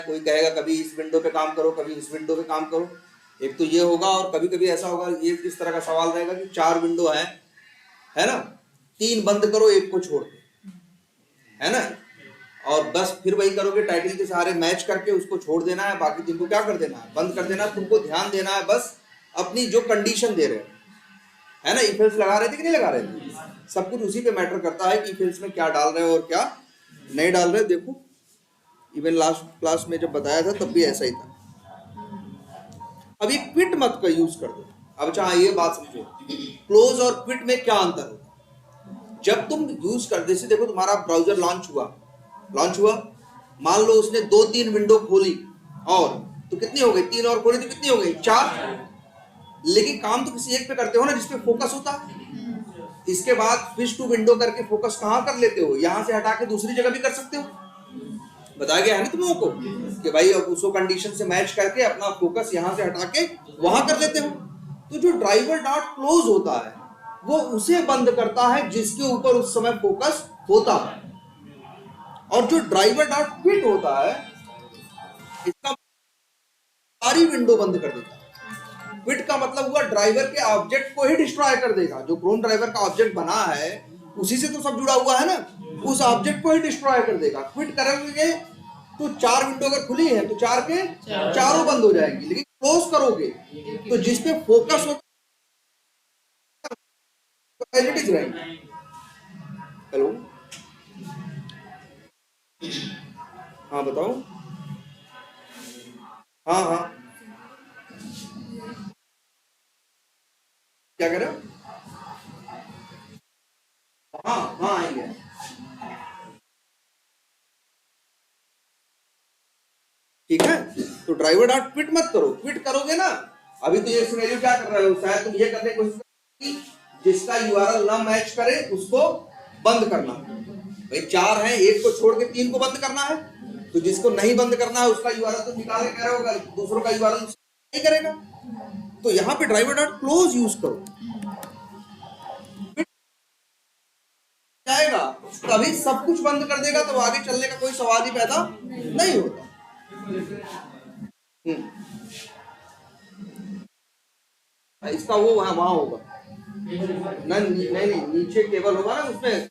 कोई कहेगा कभी इस विंडो पे काम करो, कभी इस विंडो पे काम करो। एक तो ये होगा, और कभी कभी ऐसा होगा, ये इस तरह का सवाल रहेगा कि 4 विंडो है ना, 3 बंद करो, एक को छोड़ दो, है ना, और बस फिर वही करोगे, टाइटल के सहारे मैच करके उसको छोड़ देना है, बाकी 3 को क्या कर देना है, बंद कर देना है। तुमको ध्यान देना है बस अपनी जो कंडीशन दे रहे हो, है ना। इफ एल्स लगा रहे थे कि नहीं लगा रहे थे, सब कुछ उसी पे मैटर करता है कि इफ एल्स में क्या डाल रहे हो और क्या नहीं डाल रहे। देखो इवन लास्ट क्लास में जब बताया था तब भी ऐसा ही था। अब ये क्विट मत का यूज कर दो। अब चाहे ये बात समझो, क्लोज और क्विट में क्या अंतर होता है। जब तुम यूज कर, जैसे देखो तुम्हारा ब्राउजर लॉन्च हुआ, मान लो उसने 2-3 विंडो खोली, और तो कितनी हो गई, 3 और खोली तो कितनी हो गई, 4। लेकिन काम तो किसी एक पे करते हो ना जिसपे फोकस होता है। इसके बाद स्विच टू विंडो करके फोकस कहां कर लेते हो, यहां से हटा के दूसरी जगह भी कर सकते हो। बताया गया है ना तुम लोगों को कि भाई अब उसको कंडीशन से मैच करके अपना फोकस यहां से हटा के वहां कर लेते हो। तो जो ड्राइवर डॉट क्लोज होता है वो उसे बंद करता है जिसके ऊपर उस समय फोकस होता है, और जो ड्राइवर डॉट क्विट होता है इसका सारी विंडो बंद कर देता है। क्विट का मतलब हुआ ड्राइवर के ऑब्जेक्ट को ही डिस्ट्रॉय कर देगा। जो क्रोम ड्राइवर का ऑब्जेक्ट बना है उसी से तो सब जुड़ा हुआ है ना, उस ऑब्जेक्ट को ही डिस्ट्रॉय कर देगा। क्विट करोगे तो 4 विंडो अगर खुली है तो 4 के चारों बंद हो जाएंगी। लेकिन क्लोज करोगे तो जिसपे फोकस होगा रहेंगी। हेलो, हाँ बताओ। हाँ हाँ, क्या कह रहे हो? हाँ हाँ आएंगे। ठीक है, तो ड्राइवर डॉट क्विट मत करो। क्विट करोगे ना, अभी तो ये सिनेरियो क्या कर रहे हो, शायद तुम ये करने की कोशिश करोगे जिसका यूआरएल ना मैच करे उसको बंद करना। भाई 4 है, एक को छोड़ के 3 को बंद करना है, तो जिसको नहीं बंद करना है उसका यूआरएल तो निकाल के कह रहे होगा, दूसरों का यूआरएल नहीं करेगा। तो यहाँ पे ड्राइवर डॉट क्लोज यूज करो, जाएगा तभी सब कुछ बंद कर देगा, तो आगे चलने का कोई सवाल ही पैदा नहीं होता। इसका वो वहां होगा नहीं, नीचे केबल होगा ना उसमें,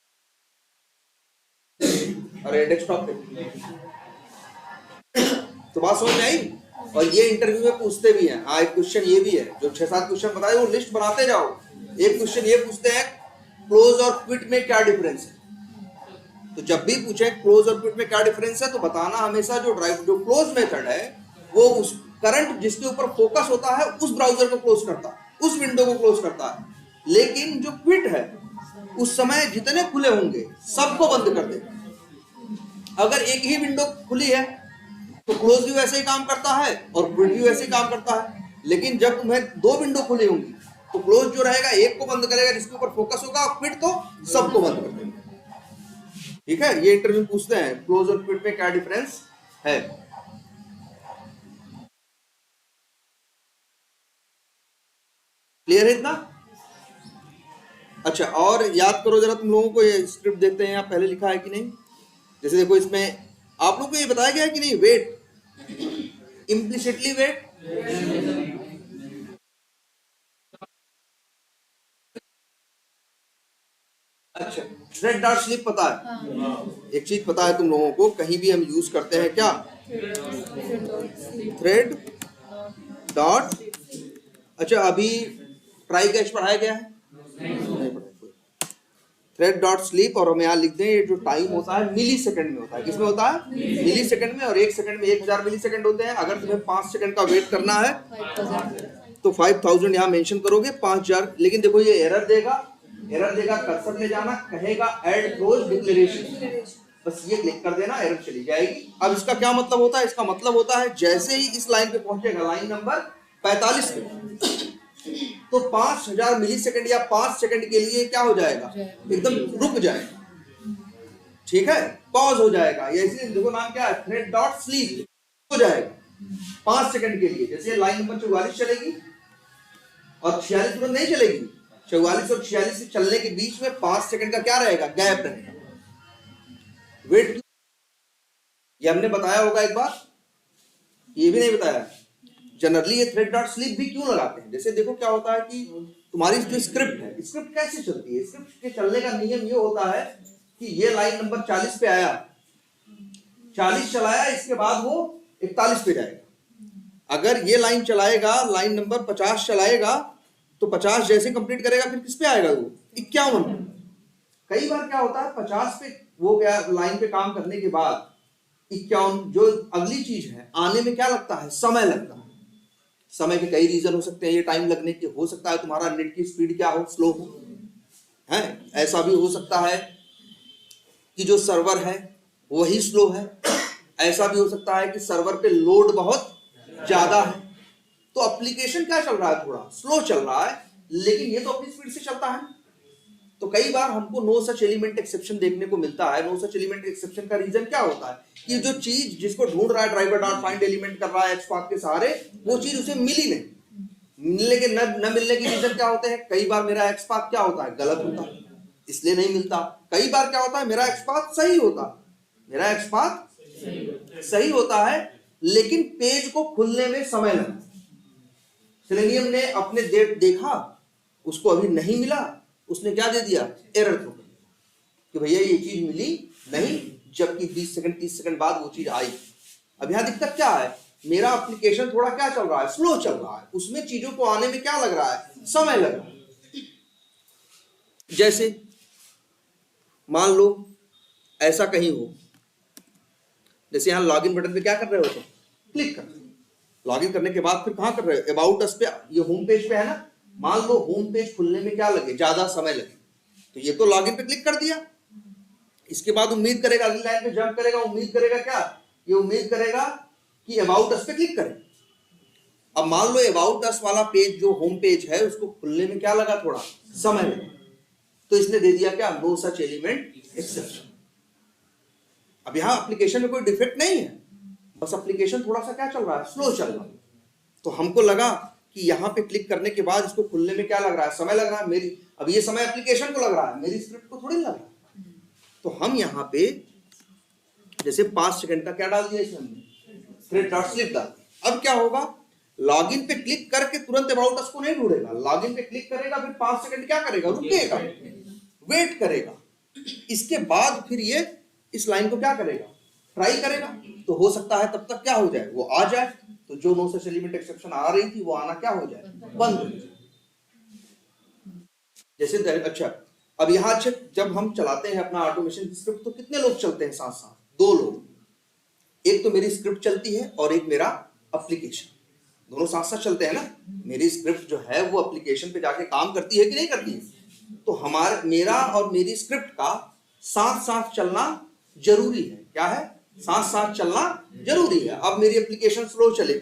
अरे डेस्कटॉप पे। तो बात समझ में आई। और ये इंटरव्यू में पूछते भी हैं। हाँ, एक क्वेश्चन ये भी है, जो 6-7 क्वेश्चन बताए वो लिस्ट बनाते जाओ। एक क्वेश्चन ये पूछते हैं क्लोज और क्विट में क्या डिफरेंस है। तो जब भी पूछे क्लोज और क्विट में क्या डिफरेंस है तो बताना हमेशा जो क्लोज मेथड है वो उस करंट जिसके ऊपर फोकस होता है उस ब्राउजर को क्लोज करता है, उस विंडो को क्लोज करता है। लेकिन जो क्विट है उस समय जितने खुले होंगे सबको बंद कर देगा। अगर एक ही विंडो खुली है तो क्लोज भी वैसे ही काम करता है और क्विट भी वैसे ही काम करता है। लेकिन जब तुम्हें 2 विंडो खुली होंगी तो क्लोज जो रहेगा एक को बंद करेगा जिसके ऊपर फोकस होगा, और क्विट तो सबको बंद कर देगा। ठीक है, ये इंटरव्यू पूछते हैं क्लोज और क्विट में क्या डिफरेंस है। क्लियर है इतना? अच्छा, और याद करो जरा तुम लोगों को, ये स्क्रिप्ट देखते हैं आप पहले लिखा है कि नहीं। जैसे देखो इसमें आप लोग को ये बताया गया है कि नहीं, वेट इम्प्लिसिटली वेट। अच्छा, थ्रेड डॉट स्लिप पता है? एक चीज पता है तुम लोगों को, कहीं भी हम यूज करते हैं क्या, थ्रेड डॉट। अच्छा, अभी ट्राई कैच पढ़ाया गया है? नहीं पढ़ाया। थ्रेड डॉट स्लीप, और हम यहाँ लिख दें ये जो टाइम होता है मिली सेकंड में होता है। किसमें होता है? मिली सेकंड में। और 1 सेकंड में 1000 मिली सेकंड होते हैं। अगर तुम्हें 5 सेकंड का वेट करना है तो 5000 यहाँ मेंशन करोगे, 5000। लेकिन देखो ये एरर देगा, कर्सर ले जाना, कहेगा ऐड क्लोज डिक्लेरेशन, बस ये क्लिक कर देना, एरर चली जाएगी। अब इसका क्या मतलब होता है? इसका मतलब होता है जैसे ही इस लाइन पे पहुंचेगा, लाइन नंबर 45 पे, तो 5000 मिली सेकंड या 5 सेकंड के लिए क्या हो जाएगा, एकदम रुक जाएगा। ठीक है, पॉज हो जाएगा। ये इसलिए देखो नाम क्या है, थ्रेड डॉट स्लीप हो जाएगा 5 सेकंड के लिए। जैसे लाइन नंबर 44 चलेगी और 46 तुरंत नहीं चलेगी, 44 और 46 चलने के बीच में 5 सेकंड का क्या रहेगा, गैप रहेगा। वेट ये हमने बताया होगा एक बार, ये भी नहीं बताया। जनरली ये थ्रेड डॉट स्लीप भी क्यों लगाते हैं? जैसे देखो क्या होता है कि तुम्हारी जो स्क्रिप्ट है, स्क्रिप्ट कैसे चलती है? स्क्रिप्ट के चलने का नियम ये होता है कि ये लाइन नंबर 40 पे आया, 40 चलाया, इसके बाद वो 41 पे जाएगा। अगर ये लाइन चलाएगा, लाइन नंबर 50 चलाएगा, तो 50 जैसे कंप्लीट करेगा फिर किस पे आएगा? वो 51। कई बार क्या होता है 50 पे वो गया लाइन पे काम करने के बाद 51 जो अगली चीज है आने में क्या लगता है? समय लगता है। समय के कई रीजन हो सकते हैं, ये टाइम लगने के हो सकता है तुम्हारा नेट की स्पीड क्या हो, स्लो हो, है। ऐसा भी हो सकता है कि जो सर्वर है वही स्लो है। ऐसा भी हो सकता है कि सर्वर पे लोड बहुत ज्यादा है, तो एप्लीकेशन क्या चल रहा है? थोड़ा स्लो चल रहा है, लेकिन ये तो अपनी स्पीड से चलता है। तो कई बार हमको नो सच एलिमेंट एक्सेप्शन देखने को मिलता है। नो सच एलिमेंट एक्सेप्शन का रीजन क्या होता है कि जो चीज जिसको ढूंढ रहा है ड्राइवर डॉट फाइंड एलिमेंट कर रहा है एक्सपाथ के सहारे, वो चीज उसे मिली नहीं। मिलने के न मिलने के रीजन क्या होते हैं? कई बार मेरा एक्सपाथ क्या होता है? गलत होता है, इसलिए नहीं मिलता। कई बार क्या होता है? मेरा एक्सपाथ सही होता है, मेरा एक्सपाथ सही होता है, लेकिन पेज को खुलने में समय लगा। सेलेनियम ने अपने देखा, उसको अभी नहीं मिला, उसने क्या दे दिया? एरर थ्रो कि भैया ये चीज मिली नहीं, जबकि 20 सेकंड 30 सेकंड बाद वो चीज आई। अब यहां दिक्कत क्या है? मेरा एप्लीकेशन थोड़ा क्या चल रहा है? स्लो चल रहा है, उसमें चीजों को आने में क्या लग रहा है? समय लग रहा है। जैसे मान लो ऐसा कहीं हो, जैसे यहां लॉगिन बटन पे क्या कर रहे हो? तो क्लिक कर, लॉगिन करने के बाद फिर कहां कर रहे हो? अबाउट अस पे, ये होम पेज पे है ना। मान लो होम पेज खुलने में क्या लगे? ज्यादा समय लगे, तो ये तो लॉगिन पे क्लिक कर दिया, इसके बाद उम्मीद करेगा अगली लाइन पे जंप करेगा, उम्मीद करेगा क्या? ये उम्मीद करेगा कि अबाउट अस पे क्लिक करे। अब मान लो अबाउट अस वाला पेज जो होम पेज है उसको खुलने में क्या लगा? थोड़ा समय लगा, तो इसने दे दिया क्या? No such element exception. अब यहां एप्लीकेशन में कोई डिफेक्ट नहीं है, बस एप्लीकेशन थोड़ा सा क्या चल रहा है? स्लो चल रहा है। तो हमको लगा कि यहाँ पे क्लिक करने के बाद इसको खुलने में क्या लग रहा है? समय लग रहा है। मेरी अब ये समय एप्लीकेशन को लग रहा है, मेरी स्क्रिप्ट को थोड़ी लग रहा है। तो हम यहाँ पे जैसे 5 सेकंड का क्या डाल दिया इसमें? थ्रेड डॉट स्लिप डाल दिया। अब क्या होगा? लॉगिन पे क्लिक करके तुरंत अबाउट अस को नहीं ढूंढेगा, लॉगिन पे क्लिक करेगा, फिर 5 सेकंड क्या करेगा? रुकेगा, वेट करेगा, इसके बाद फिर ये इस लाइन को क्या करेगा? ट्राई करेगा। तो हो सकता है तब तक क्या हो जाए? वो आ जाए, तो जो नो सच एलिमेंट एक्सेप्शन आ रही थी वो आना क्या हो जाए? बंद हो जाए। जैसे अच्छा, अब यहां अच्छा, जब हम चलाते हैं अपना ऑटोमेशन स्क्रिप्ट तो कितने लोग चलते हैं साथ साथ? 2 लोग। एक तो मेरी स्क्रिप्ट चलती है और एक मेरा एप्लीकेशन, दोनों साथ साथ चलते हैं ना। मेरी स्क्रिप्ट जो है वो एप्लीकेशन पे जाके काम करती है कि नहीं करती है? तो हमारा मेरा और मेरी स्क्रिप्ट का साथ साथ चलना जरूरी है। क्या है? साथ साथ चलना जरूरी है। अब मेरी एप्लीकेशन स्लो चले,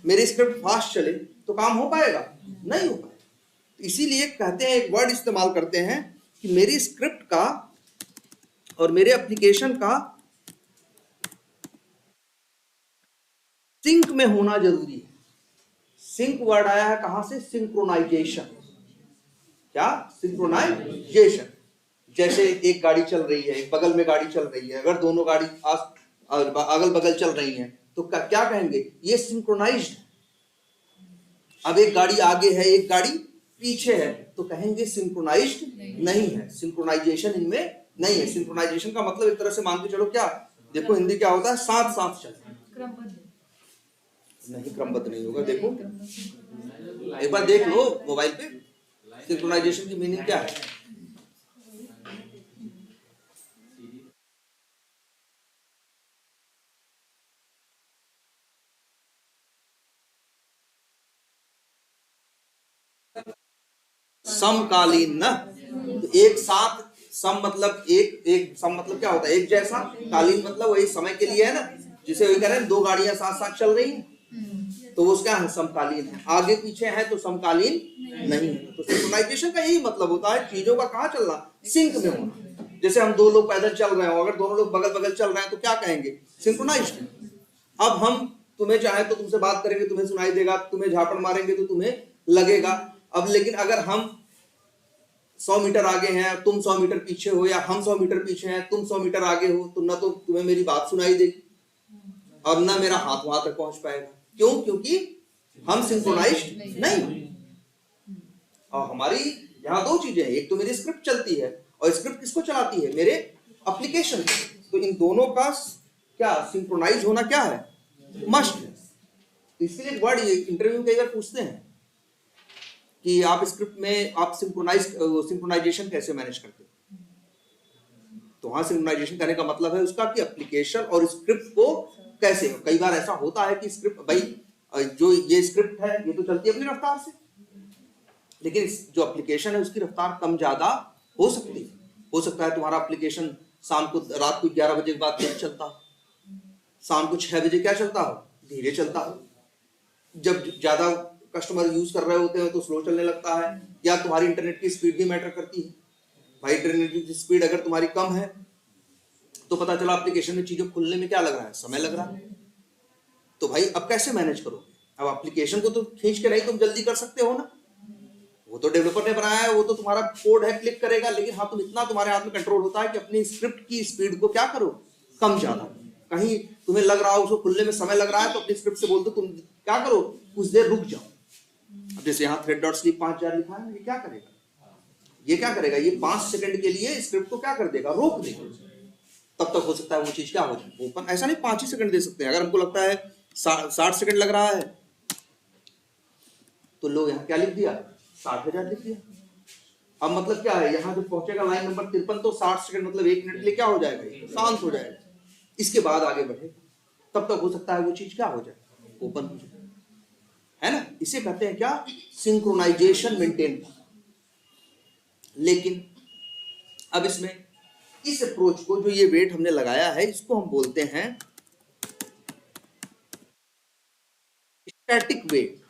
मेरी स्क्रिप्ट फास्ट चले, तो काम हो पाएगा? नहीं हो पाएगा। इसीलिए कहते हैं, एक वर्ड इस्तेमाल करते हैं कि मेरी स्क्रिप्ट का और मेरे एप्लीकेशन का सिंक में होना जरूरी है। सिंक वर्ड आया है कहां से? सिंक्रोनाइजेशन। क्या? सिंक्रोनाइजेशन। जैसे एक गाड़ी चल रही है, एक बगल में गाड़ी चल रही है, अगर दोनों गाड़ी अगल बगल चल रही हैं तो क्या कहेंगे? ये सिंक्रोनाइज्ड है। अब एक गाड़ी आगे है, एक गाड़ी पीछे है, तो कहेंगे सिंक्रोनाइज्ड नहीं है, सिंक्रोनाइजेशन इनमें नहीं है। सिंक्रोनाइजेशन का मतलब एक तरह से मान के चलो, क्या देखो हिंदी क्या होता है? साथ साथ चलना। नहीं, क्रमबद्ध नहीं होगा। देखो एक बार देख लो मोबाइल पे, सिंक्रोनाइजेशन की मीनिंग क्या है? समकालीन ना, तो एक साथ, सम मतलब एक सम मतलब क्या होता है? एक जैसा, कालीन मतलब वही समय के लिए है ना। जिसे वही कह रहे हैं 2 गाड़ियां साथ साथ चल रही हैं, तो वो क्या है? समकालीन है। आगे पीछे है तो समकालीन नहीं है। तो सिंक्रोनाइजेशन का यही मतलब होता है, चीजों का कहाँ चलना? सिंक में होना। जैसे हम 2 लोग पैदल चल रहे हो, अगर दोनों लोग बगल बगल चल रहे हैं तो क्या कहेंगे? सिंक्रोनाइज्ड। अब हम तुम्हें चाहे तो तुमसे बात करेंगे, तुम्हें सुनाई देगा, तुम्हें झापड़ मारेंगे तो तुम्हें लगेगा। अब लेकिन अगर हम 100 मीटर आगे हैं, तुम 100 मीटर पीछे हो, या हम 100 मीटर पीछे हैं, तुम 100 मीटर आगे हो, तो ना तो तुम्हें मेरी बात सुनाई देगी और ना मेरा हाथ वहां तक पहुंच पाएगा। क्यों? क्योंकि हम सिंक्रोनाइज्ड नहीं। और हमारी यहाँ दो चीजें हैं, एक तो मेरी स्क्रिप्ट चलती है और स्क्रिप्ट किसको चलाती है? मेरे एप्लीकेशन। तो इन दोनों का क्या सिंक्रोनाइज होना क्या है? मस्ट है। तो इसके लिए वर्ड इंटरव्यू में अगर पूछते हैं कि आप स्क्रिप्ट में आप सिंक्रोनाइजेशन कैसे मैनेज करते हो, तो वहां सिंक्रोनाइजेशन करने का मतलब है उसका कि एप्लीकेशन और स्क्रिप्ट को कैसे। कई बार ऐसा होता है कि स्क्रिप्ट भाई जो ये स्क्रिप्ट है ये तो चलती है अपनी रफ्तार से, लेकिन जो एप्लीकेशन है उसकी रफ्तार कम ज्यादा हो सकती है। हो सकता है तुम्हारा एप्लीकेशन शाम को रात को 11 बजे के बाद तेज चलता हो, शाम को 6 बजे क्या चलता हो? धीरे चलता हो। जब ज्यादा कस्टमर यूज कर रहे होते हैं तो स्लो चलने लगता है। या तुम्हारी इंटरनेट की स्पीड भी मैटर करती है। भाई इंटरनेट की स्पीड अगर तुम्हारी कम है तो पता चला एप्लीकेशन में चीजें खुलने में क्या लग रहा है? समय लग रहा है। तो भाई अब कैसे मैनेज करोगे? अब एप्लीकेशन को तो खींच के नहीं तुम जल्दी कर सकते हो ना, वो तो डेवलपर ने बनाया है, वो तो तुम्हारा कोड है, क्लिक करेगा। लेकिन हाँ, तुम इतना तुम्हारे हाथ में कंट्रोल होता है कि अपनी स्क्रिप्ट की स्पीड को क्या करो? कम ज्यादा। कहीं तुम्हें लग रहा हो उसको खुलने में समय लग रहा है तो अपनी स्क्रिप्ट से बोल दो तुम क्या करो, कुछ देर रुक जाओ। अब जैसे यहाँ thread.sleep 5000 लिखा है, ये क्या करेगा? ये क्या करेगा? ये 5 सेकंड के लिए स्क्रिप्ट को क्या कर देगा? रोक देगा। तब तक हो सकता है वो चीज क्या हो जाए ओपन। ऐसा नहीं 5 ही सेकंड दे सकते हैं। अगर हमको लगता है 60 सेकंड लग रहा है तो लो यहाँ क्या लिख दिया? 60,000 लिख दिया। अब मतलब क्या है, यहाँ जब पहुंचेगा लाइन नंबर 53 तो 60 सेकंड मतलब 1 मिनट के लिए क्या हो जाएगा? शांत हो जाएगा। इसके बाद आगे बढ़े तब तक हो सकता है वो चीज क्या हो जाए? ओपन हो जाए, है ना। इसे कहते हैं क्या? Synchronization maintain. लेकिन अब इसमें इस अप्रोच को, जो ये वेट हमने लगाया है, इसको हम बोलते हैं स्टैटिक वेट।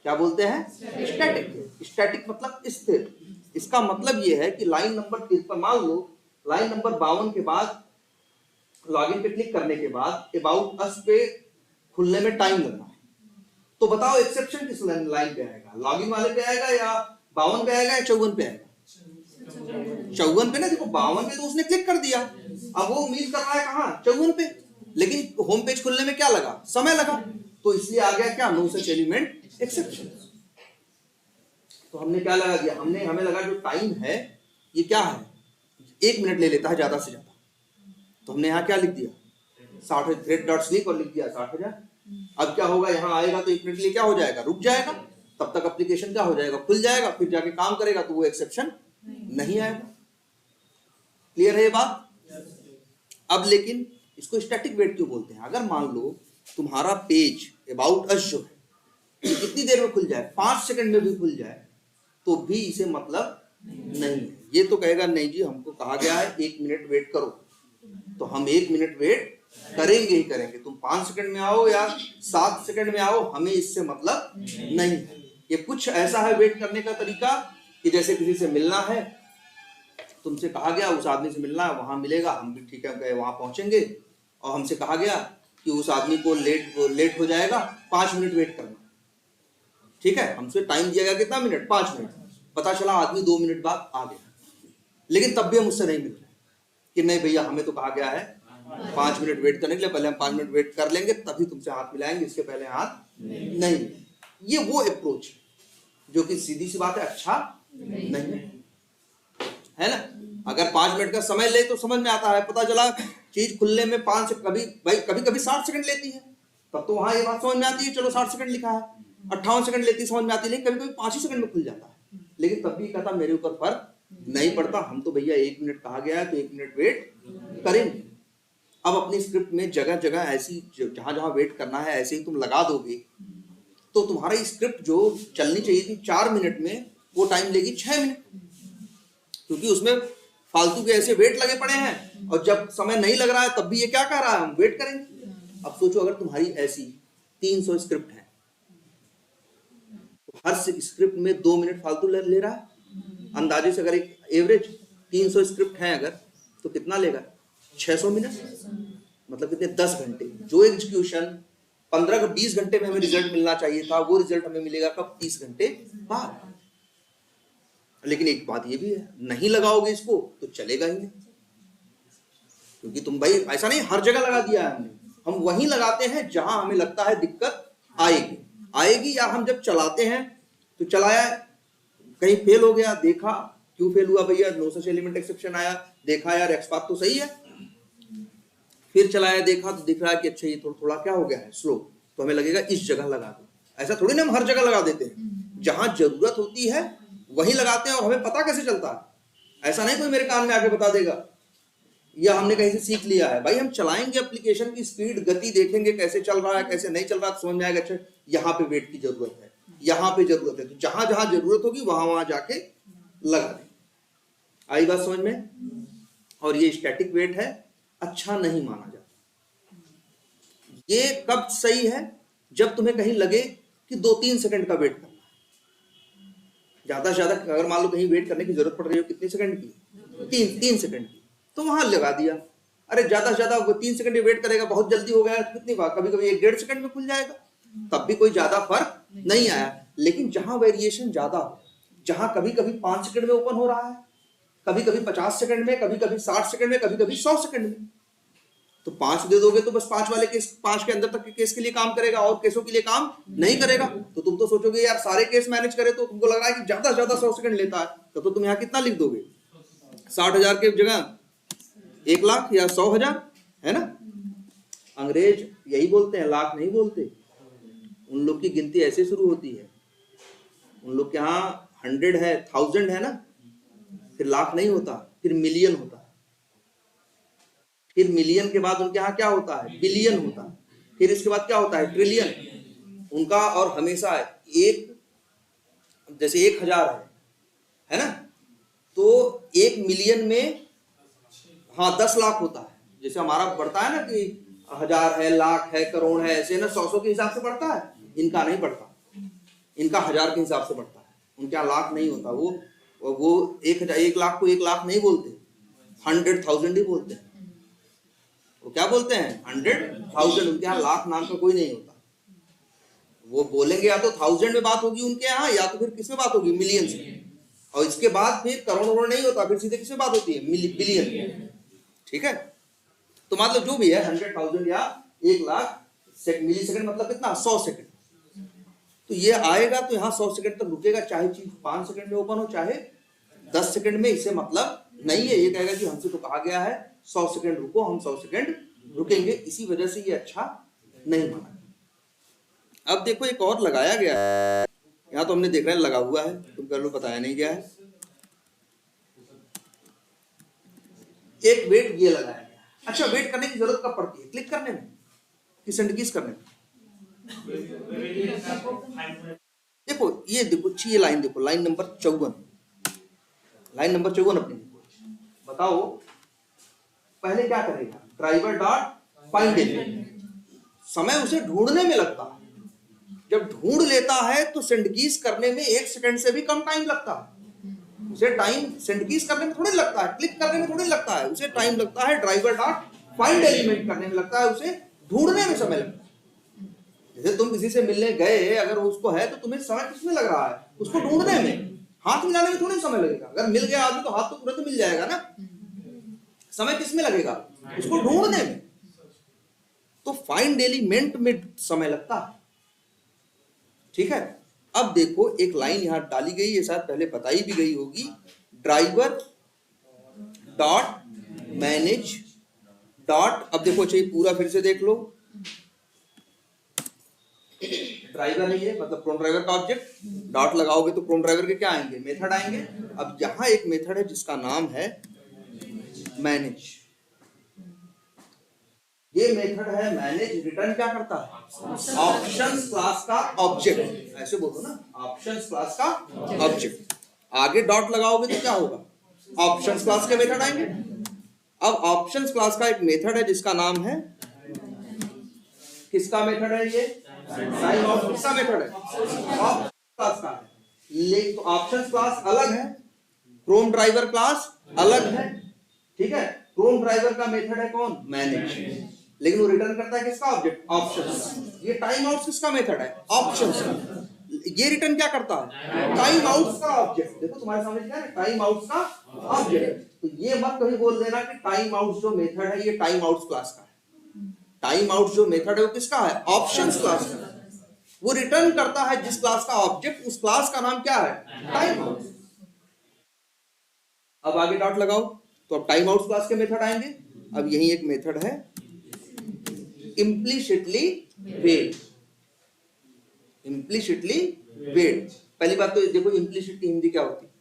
क्या बोलते हैं? स्टैटिक। स्टैटिक मतलब स्थिर। इसका मतलब ये है कि लाइन नंबर 53, मान लो लाइन नंबर 52 के बाद लॉगिन पे क्लिक करने के बाद अबाउट अस पे खुलने में टाइम लग रहा है, तो बताओ एक्सेप्शन किस लाइन पे आएगा? लॉगिन वाले पे आएगा या 52 पे आएगा या 54 पे आएगा? 54 पे ना। देखो 52 पे तो उसने क्लिक कर दिया, अब वो उम्मीद कर रहा है कहाँ? 54 पे। लेकिन होम पेज खुलने में क्या लगा? समय लगा। तो इसलिए आ गया क्या? No such element exception. तो हमने क्या लगा दिया? हमें लगा जो टाइम है ये क्या है? 1 मिनट ले लेता है ज्यादा से ज्यादा। तो हमने यहाँ क्या लिख दिया? 60 thread.sleep और लिख दिया 60,000। अब क्या होगा? यहाँ आएगा तो 1 मिनट के लिए क्या हो जाएगा? रुक जाएगा। तब तक एप्लीकेशन क्या हो जाएगा? खुल जाएगा। फिर जाके काम करेगा तो वो एक्सेप्शन नहीं आएगा। क्लियर है ये बात? अब लेकिन इसको स्टैटिक वेट क्यों बोलते हैं? अगर मान लो तुम्हारा पेज अबाउट अस जो है कितनी देर में खुल जाए, 5 सेकंड में भी खुल जाए, तो भी इसे मतलब नहीं है। ये तो कहेगा नहीं जी, हमको कहा गया है 1 मिनट वेट करो, तो हम 1 मिनट वेट करेंगे ही करेंगे। तुम 5 सेकंड में आओ या 7 सेकंड में आओ, हमें इससे मतलब नहीं है। ये कुछ ऐसा है वेट करने का तरीका कि जैसे किसी से मिलना है, तुमसे कहा गया उस आदमी से मिलना है, वहां मिलेगा, हम भी ठीक है वहां पहुंचेंगे, और हमसे कहा गया कि उस आदमी को लेट हो जाएगा, 5 मिनट वेट करना। ठीक है, हमसे टाइम दिया गया कितना मिनट? 5 मिनट। पता चला आदमी 2 मिनट बाद आ गया, लेकिन तब भी हम उससे नहीं मिल रहे कि नहीं भैया हमें तो कहा गया है 5 मिनट वेट करने के लिए, पहले हम 5 मिनट वेट कर लेंगे तभी तुमसे हाथ मिलाएंगे, इसके पहले हाथ नहीं। ये वो अप्रोच जो कि सीधी सी बात है अच्छा नहीं है ना। अगर 5 मिनट का समय ले तो समझ में आता है, पता चला चीज खुलने में 5 से कभी 60 सेकंड लेती है, तब तो वहां ये बात समझ में आती है, चलो 60 सेकंड लिखा है। 58 सेकंड लेती समझ में आती, लेकिन कभी कभी 5 ही सेकंड में खुल जाता है। लेकिन तब भी कहता मेरे ऊपर फर्क नहीं पड़ता, हम तो भैया 1 मिनट कहा गया है तो 1 मिनट वेट करेंगे। अब अपनी स्क्रिप्ट में जगह जगह ऐसी जहां जहां वेट करना है ऐसे ही तुम लगा दोगे, तो तुम्हारी स्क्रिप्ट जो चलनी चाहिए थी 4 मिनट में, वो टाइम लेगी 6 मिनट, क्योंकि उसमें फालतू के ऐसे वेट लगे पड़े हैं। और जब समय नहीं लग रहा है तब भी ये क्या कह रहा है? हम वेट करेंगे। अब सोचो अगर तुम्हारी ऐसी 300 स्क्रिप्ट है, तो हर स्क्रिप्ट में 2 मिनट फालतू ले रहा है। अंदाजे से अगर एक एवरेज 300 स्क्रिप्ट है अगर, तो कितना लेगा? 600 मिनट, मतलब कितने? 10 घंटे। जो एग्जीक्यूशन 15-20 घंटे में हमें रिजल्ट मिलना चाहिए था, वो रिजल्ट हमें मिलेगा कब? 30 घंटे बाद। लेकिन एक बात ये भी है, नहीं लगाओगे इसको तो चलेगा ही नहीं, क्योंकि तुम भाई ऐसा नहीं हर जगह लगा दिया है हमने, हम वहीं लगाते हैं जहां हमें लगता है दिक्कत आएगी, या हम जब चलाते हैं तो चलाया, कहीं फेल हो गया, देखा क्यों फेल हुआ भैया, नो सच एलिमेंट एक्सेप्शन आया, देखा यार एक्स पाथ तो सही है, फिर चलाया, देखा तो दिख रहा है कि अच्छा ये थोड़ा क्या हो गया है स्लो, तो हमें लगेगा इस जगह लगा दो। ऐसा थोड़ी ना हम हर जगह लगा देते हैं, जहां जरूरत होती है वहीं लगाते हैं। और हमें पता कैसे चलता है, ऐसा नहीं कोई मेरे कान में आके बता देगा या हमने कहीं से सीख लिया है। भाई हम चलाएंगे, एप्लीकेशन की स्पीड गति देखेंगे कैसे चल रहा है कैसे नहीं चल रहा, तो समझ में आएगा अच्छा यहाँ पे वेट की जरूरत है, यहाँ पे जरूरत है, तो जहां जहां जरूरत होगी वहां वहां जाके लगा दें। आई बात समझ में? और ये स्टैटिक वेट है, अच्छा नहीं माना जाता। ये कब सही है, जब तुम्हें कहीं लगे कि 2-3 सेकंड का वेट करना है, ज्यादा से ज्यादा अगर मान लो कहीं वेट करने की जरूरत पड़ रही हो कितने सेकंड की, 3 सेकंड की, तो वहां लगा दिया। अरे ज्यादा से ज्यादा 3 सेकंड वेट करेगा, बहुत जल्दी हो गया तो कितनी बार, कभी कभी 1-1.5 सेकंड में खुल जाएगा, तब भी कोई ज्यादा फर्क नहीं आया। लेकिन जहां वेरिएशन ज्यादा हो, जहां कभी कभी 5 सेकंड में ओपन हो रहा है, कभी कभी 50 सेकंड में, कभी कभी 60 सेकंड में, कभी कभी 100 सेकंड में, तो 5 दे दोगे तो बस 5 वाले केस, 5 के अंदर तक के केस के लिए काम करेगा और केसों के लिए काम नहीं करेगा। तो तुम तो सोचोगे यार सारे केस मैनेज करे, तो तुमको लग रहा है कि ज्यादा से ज्यादा 100 सेकंड लेता है, तो तुम यहाँ कितना लिख दोगे, 60,000 के जगह 1 लाख या 100,000, है ना। अंग्रेज यही बोलते हैं, लाख नहीं बोलते। उन लोग की गिनती ऐसे शुरू होती है, उन लोग के यहाँ 100 है, 1000 है ना, फिर लाख नहीं होता, फिर मिलियन होता है, फिर मिलियन के बाद उनके यहाँ क्या होता है, बिलियन होता है, फिर इसके बाद क्या होता है, ट्रिलियन उनका। और हमेशा एक, जैसे 1000 है ना, तो 1 मिलियन में 10 लाख होता है। जैसे हमारा बढ़ता है ना कि 1000 है, लाख है, करोड़ है, ऐसे ना 100 के हिसाब से बढ़ता है, इनका नहीं बढ़ता, इनका 1000 के हिसाब से बढ़ता है, उनके यहाँ लाख नहीं होता। वो 1 लाख को 1 लाख नहीं बोलते, 100,000 ही बोलते हैं। वो क्या बोलते हैं, 100,000, उनके यहाँ लाख नाम का कोई नहीं होता। वो बोलेंगे या तो 1000 में बात होगी उनके यहाँ, या तो फिर किसमें बात होगी, मिलियन से, और इसके बाद फिर करोड़ नहीं होता, फिर सीधे किसमें बात होती है, बिलियन। ठीक है, तो मतलब जो भी है 100,000 या 1 लाख मिली सेकंड, मतलब कितना, 100 सेकंड। तो ये आएगा तो यहाँ 100 सेकंड तक रुकेगा, चाहे चीज 5 सेकंड में ओपन हो चाहे 10 सेकंड में, इससे मतलब नहीं है। ये कहेगा कि हमसे तो कहा गया है 100 सेकंड रुको, हम 100 सेकंड रुकेंगे, इसी वजह से ये अच्छा नहीं माना। अब देखो एक और लगाया गया है, यहाँ तो हमने देख रहे हैं लगा हुआ है, तुम कर लो, बताया नहीं गया है। एक वेट ये लगाया गया। अच्छा, वेट करने की जरूरत कब पड़ती है, क्लिक करने में कि सेंडकीज करने में? देखो ये देखो, ये लाइन देखो, लाइन नंबर 54, लाइन नंबर 54 अपनी बताओ, पहले क्या करेगा, ड्राइवर डॉट फाइंड एलिमेंट। समय उसे ढूंढने में लगता है, जब ढूंढ लेता है तो सेंडकीज करने में 1 सेकंड से भी कम टाइम लगता है। उसे टाइम सेंडकीज करने में थोड़ी लगता है, क्लिक करने में थोड़ी लगता है, उसे टाइम लगता है ड्राइवर डॉट फाइंड एलिमेंट करने में लगता है, उसे ढूंढने में समय लगता है। जैसे तुम किसी से मिलने गए, अगर उसको है तो तुम्हें समय किसमें लग रहा है, उसको ढूंढने में, हाथ मिलाने में थोड़ी समय लगेगा। अगर मिल गया आदमी तो हाथ तो तुरंत मिल जाएगा ना, समय किसमें लगेगा, उसको ढूंढने में। तो फाइंड एलिमेंट में समय लगता है। ठीक है, अब देखो एक लाइन यहां डाली गई है, शायद पहले बताई भी गई होगी, ड्राइवर डॉट मैनेज डॉट, अब देखो चाहिए पूरा फिर से देख लो, ड्राइवर है ये, मतलब प्रोन ड्राइवर का ऑब्जेक्ट, डॉट लगाओगे तो प्रोन ड्राइवर के क्या आएंगे, मेथड आएंगे। अब यहां एक मेथड है जिसका नाम है मैनेज, ये मेथड है मैनेज, रिटर्न क्या करता है, ऑप्शंस क्लास का ऑब्जेक्ट, ऐसे बोलो ना, ऑप्शंस क्लास का ऑब्जेक्ट। आगे डॉट लगाओगे तो क्या होगा, ऑप्शंस क्लास के मेथड आएंगे। अब ऑप्शंस क्लास का एक मेथड है जिसका नाम है, किसका मेथड है ये, टाइम आउट, किसका मेथड है, ऑप्शंस क्लास का है। लेकिन तो ऑप्शंस क्लास अलग है, क्रोम ड्राइवर क्लास अलग है। ठीक है, क्रोम ड्राइवर का मेथड है कौन, मैनेज, लेकिन वो रिटर्न करता है किसका ऑब्जेक्ट, ऑप्शंस। ये टाइम आउट किसका मेथड है, ऑप्शंस का। ये रिटर्न क्या करता है, टाइम आउट का ऑब्जेक्ट। देखो तुम्हारे सामने क्या है, टाइम आउट का ऑब्जेक्ट। तो ये मत कभी बोल देना कि टाइम आउट जो मेथड है ये टाइम आउट क्लास का है, टाइम आउट जो मेथड है वो किसका है? ऑप्शंस क्लास का। वो रिटर्न करता है जिस क्लास का ऑब्जेक्ट, उस क्लास का नाम क्या है? Time out. अब आगे डॉट लगाओ तो अब टाइम आउट क्लास के मेथड आएंगे। अब यही एक मेथड है इम्प्लिसिटली वेट। इम्प्लिसिटली वेट, पहली बात तो देखो इम्प्लिसिट की हिंदी क्या होती है?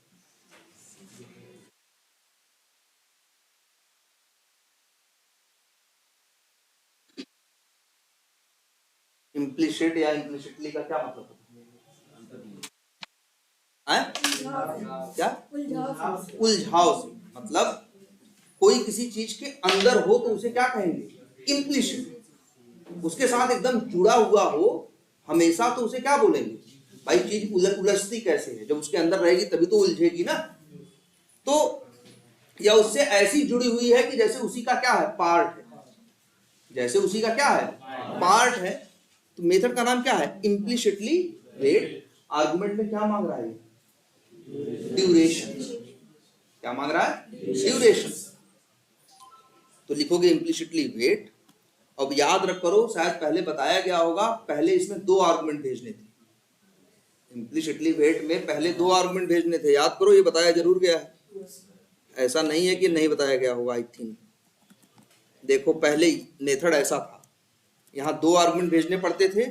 इम्प्लिसिट या इम्प्लिसिटली का क्या मतलब है? क्या? उलझाव से। मतलब कोई किसी चीज के अंदर हो तो उसे क्या कहेंगे? इम्प्लिसिट। उसके साथ एकदम जुड़ा हुआ हो हमेशा तो उसे क्या बोलेंगे? भाई चीज उलझती कैसे है? जब उसके अंदर रहेगी तभी तो उलझेगी ना। तो या उससे ऐसी जुड़ी हुई है कि जैसे उसी का क्या है? पार्ट है। जैसे उसी का क्या है? पार्ट है। तो मेथड का नाम क्या है? Implicitly wait. आर्गुमेंट में क्या मांग रहा है? ड्यूरेशन। क्या मांग रहा है? ड्यूरेशन। तो लिखोगे इम्प्लिसिटली वेट। अब याद रख करो, शायद पहले बताया गया होगा, पहले इसमें 2 आर्गुमेंट भेजने थे। इम्प्लिसिटली वेट में पहले 2 आर्गुमेंट भेजने थे, याद करो, ये बताया जरूर गया है। ऐसा नहीं है कि नहीं बताया गया होगा। आई थिंक देखो पहले ही मेथड ऐसा था, यहाँ 2 आर्गुमेंट भेजने पड़ते थे।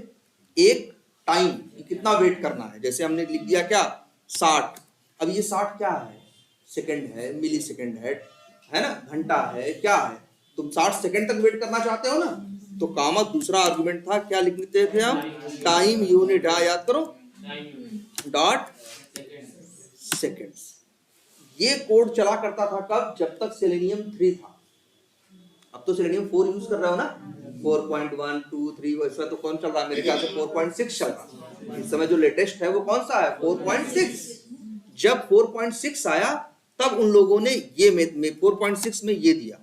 एक टाइम, कितना वेट करना है, जैसे हमने लिख दिया क्या? 60। अब ये 60 क्या है? सेकंड है, मिली सेकंड है ना, घंटा है, क्या है? तुम 60 सेकंड तक वेट करना चाहते हो ना, तो कामा दूसरा आर्गुमेंट था, क्या लिखते थे हम? Time unit. याद करो, डॉट सेकेंड्स। ये कोड चला करता था कब? जब तक सेलेनियम 3 था। अब तो सेलेनियम 4 यूज कर रहे हो ना, 4.1, 2, 3, वैसा तो कौन चल रहा है? मेरे ख्याल से 4.6 चल रहा है इस समय। जो लेटेस्ट है वो कौन सा है? 4.6। जब 4.6 आया तब उन लोगों ने ये 4.6 में ये दिया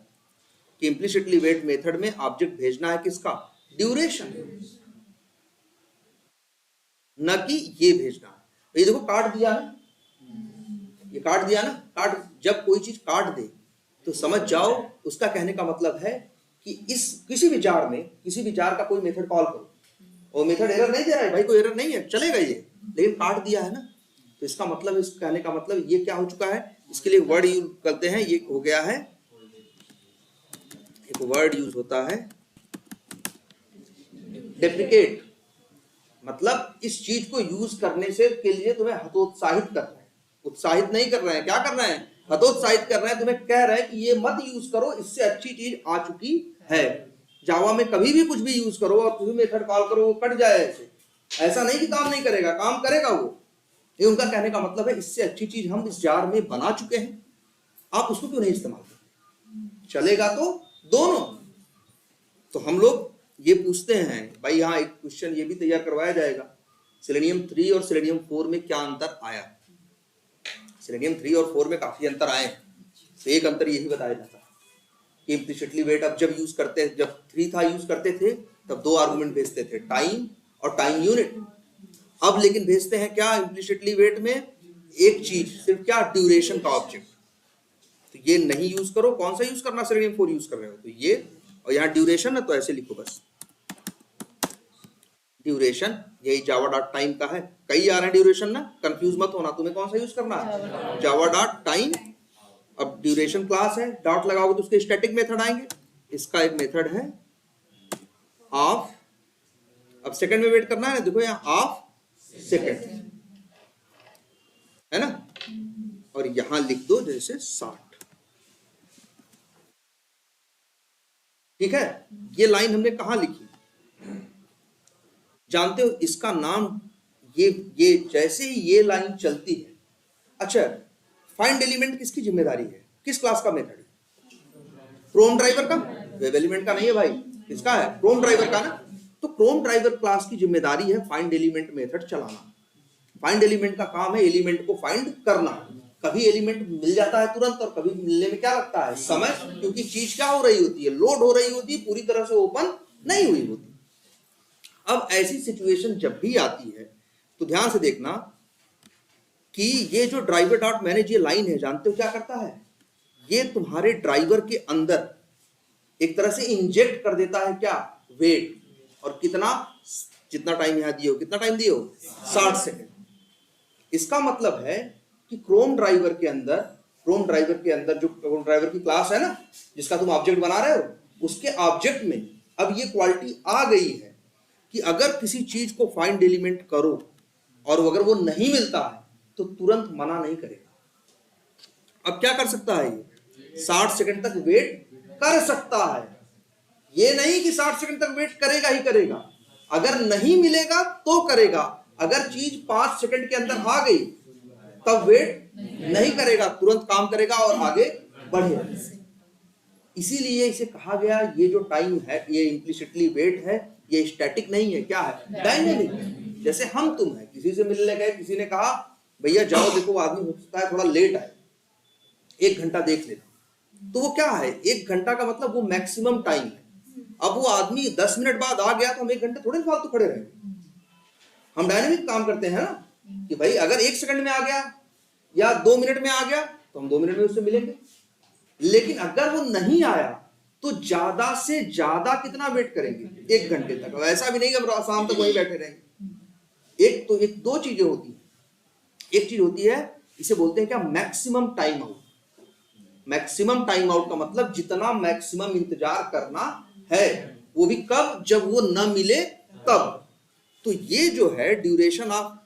कि इम्प्लिसिटली वेट मेथड में ऑब्जेक्ट भेजना है किसका? ड्यूरेशन, न कि ये भेजना है। ये देखो काट दिया ना, ये काट दिया ना। काट, जब कोई चीज काट दे तो समझ जाओ उसका कहने का मतलब है कि इस किसी विचार का कोई मेथड कॉल करो, और मेथड एरर नहीं दे रहा है भाई, कोई एरर नहीं है, चलेगा ये, लेकिन काट दिया है ना, तो इसका मतलब, इस कहने का मतलब ये क्या हो चुका है? इसके लिए वर्ड यूज करते हैं, ये हो गया है, एक वर्ड यूज होता है डेप्रिकेट। मतलब इस चीज को यूज करने से के लिए तुम्हें हतोत्साहित कर रहे हैं, उत्साहित नहीं कर रहे हैं। क्या कर रहे हैं? हतोत्साहित कर रहे हैं, तुम्हें कह रहे हैं कि ये मत यूज करो, इससे अच्छी चीज आ चुकी है। जावा में कभी भी कुछ भी यूज करो और तुम्हें मेथड कॉल करो, वो कट जाए ऐसे, ऐसा नहीं कि काम नहीं करेगा, काम करेगा वो। ये उनका कहने का मतलब है, इससे अच्छी चीज हम इस जार में बना चुके हैं, आप उसको क्यों नहीं इस्तेमाल करते? चलेगा तो दोनों। तो हम लोग ये पूछते हैं भाई, यहाँ एक क्वेश्चन ये भी तैयार करवाया जाएगा, सेलेनियम 3 और सेलेनियम 4 में क्या अंतर आया? सेलेनियम 3 और 4 में काफी अंतर आए। तो एक अंतर यही बताया जाता है कि इम्प्लिसिटली वेट अब जब यूज करते, जब 3 था यूज करते थे तब 2 आर्गुमेंट भेजते थे, टाइम और टाइम यूनिट। अब लेकिन भेजते हैं क्या इम्प्लिसिटली वेट में? एक चीज सिर्फ, क्या? ड्यूरेशन का ऑब्जेक्ट। तो ये नहीं यूज करो, कौन सा यूज करना? सेलेनियम 4 यूज कर रहे हो तो ये, और यहाँ ड्यूरेशन है तो ऐसे लिखो बस, ड्यूरेशन। यही जावा डॉट टाइम का है, कई आ रहे हैं ड्यूरेशन ना, कंफ्यूज मत होना, तुम्हें कौन सा यूज करना है? Java dot time. अब ड्यूरेशन क्लास है, डॉट लगाओगे तो उसके स्टैटिक मेथड आएंगे। इसका एक मेथड है ऑफ। अब सेकंड में वेट करना है ना, देखो यहाँ ऑफ सेकंड है ना, और यहां लिख दो जैसे 60। ठीक है, ये लाइन हमने कहां लिखी जानते हो? इसका नाम ये जैसे ही ये लाइन चलती है, अच्छा, फाइंड एलिमेंट किसकी जिम्मेदारी है? किस क्लास का मेथड है? क्रोम ड्राइवर का, वेब एलिमेंट का नहीं है भाई, किसका है? क्रोम ड्राइवर का ना। तो क्रोम ड्राइवर क्लास की जिम्मेदारी है फाइंड एलिमेंट मेथड चलाना। फाइंड एलिमेंट का काम है एलिमेंट को फाइंड करना। कभी एलिमेंट मिल जाता है तुरंत, और कभी मिलने में क्या लगता है? समय, क्योंकि चीज क्या हो रही होती है? लोड हो रही होती है, पूरी तरह से ओपन नहीं हुई होती। अब ऐसी सिचुएशन जब भी आती है तो ध्यान से देखना कि ये जो ड्राइवर डॉट मैनेज ये लाइन है, जानते हो क्या करता है? ये तुम्हारे ड्राइवर के अंदर एक तरह से इंजेक्ट कर देता है क्या? वेट, और कितना, जितना टाइम यहां दिए हो, कितना टाइम दिए हो, 60 सेकंड। इसका मतलब है कि क्रोम ड्राइवर के अंदर जो क्रोम ड्राइवर की क्लास है ना, जिसका तुम ऑब्जेक्ट बना रहे हो, उसके ऑब्जेक्ट में अब ये क्वालिटी आ गई है कि अगर किसी चीज को फाइंड एलिमेंट करो और अगर वो नहीं मिलता है तो तुरंत मना नहीं करेगा। अब क्या कर सकता है, ये 60 सेकंड तक वेट कर सकता है। ये नहीं कि 60 सेकंड तक वेट करेगा ही करेगा, अगर नहीं मिलेगा तो करेगा। अगर चीज 5 सेकंड के अंदर आ गई तब वेट नहीं करेगा, तुरंत काम करेगा और आगे बढ़ेगा। इसीलिए इसे कहा गया, ये जो टाइम है ये इम्प्लिसिटली वेट है, ये स्टैटिक नहीं है, क्या है, डायनेमिक है। जैसे हम तुम है, किसी से मिलने गए, किसी ने कहा भैया जाओ देखो आदमी हो सकता है थोड़ा लेट आए, 1 घंटा देख लेना। तो वो क्या है, 1 घंटा का मतलब वो मैक्सिमम टाइम है। अब वो आदमी 10 मिनट बाद आ गया तो हम 1 घंटे थोड़े फालतू खड़े रहेंगे। हम डायनेमिक काम करते हैं ना, कि भाई अगर 1 सेकंड में आ गया या 2 मिनट में आ गया तो हम 2 मिनट में उससे मिलेंगे। लेकिन अगर वो नहीं आया तो ज्यादा से ज्यादा कितना वेट करेंगे, 1 घंटे तक। ऐसा भी नहीं कि हम शाम तक वहीं बैठे रहेंगे। एक दो चीजें होती है, एक चीज होती है इसे बोलते हैं क्या, maximum time out. Maximum time out का मतलब जितना मैक्सिमम इंतजार करना है, वो भी कब, जब वो न मिले तब। तो ये जो है duration of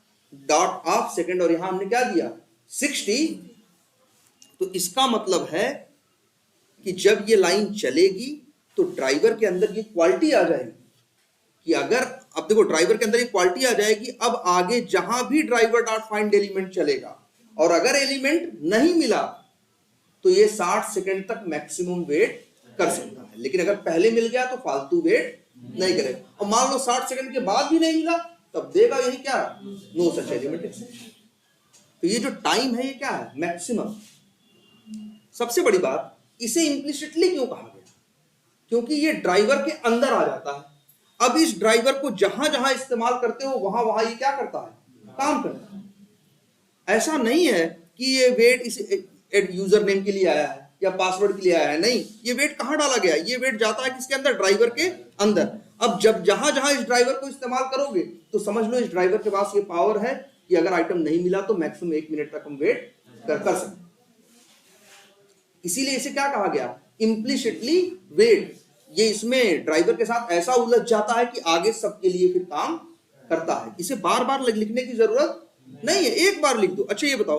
dot of second, और यहां हमने क्या दिया 60। तो इसका मतलब है कि जब ये लाइन चलेगी तो ड्राइवर के अंदर ये क्वालिटी आ जाएगी कि अगर, अब देखो ड्राइवर के अंदर ये क्वालिटी आ जाएगी, अब आगे जहां भी ड्राइवर डॉट फाइंड एलिमेंट चलेगा और अगर एलिमेंट नहीं मिला तो ये 60 सेकंड तक मैक्सिमम वेट कर सकता है। लेकिन अगर पहले मिल गया तो फालतू वेट नहीं करेगा। और मान लो 60 सेकंड के बाद भी नहीं मिला तब देगा यही क्या, नो सच एलिमेंट। तो ये जो टाइम है ये क्या है, मैक्सिमम। सबसे बड़ी बात, इसे इम्प्लिसिटली क्यों कहा गया, क्योंकि ये ड्राइवर के अंदर आ जाता है। अब इस ड्राइवर को जहां जहां इस्तेमाल करते हो वहां वहां ये क्या करता है, काम करता है। ऐसा नहीं है कि ये वेट इस यूजर नेम के लिए आया है या पासवर्ड के लिए आया है, नहीं। ये वेट कहां डाला गया है, ये वेट जाता है किसके अंदर, ड्राइवर के अंदर। अब जब जहां जहां इस ड्राइवर को इस्तेमाल करोगे तो समझ लो इस ड्राइवर के पास ये पावर है कि अगर आइटम नहीं मिला तो मैक्सिमम 1 मिनट तक हम वेट कर सकते। इसीलिए इसे क्या कहा गया, इम्प्लिसिटली वेट। ये इसमें ड्राइवर के साथ ऐसा उलझ जाता है कि आगे सबके लिए फिर काम करता है। इसे बार बार लिखने की जरूरत नहीं है, एक बार लिख दो। अच्छा ये बताओ,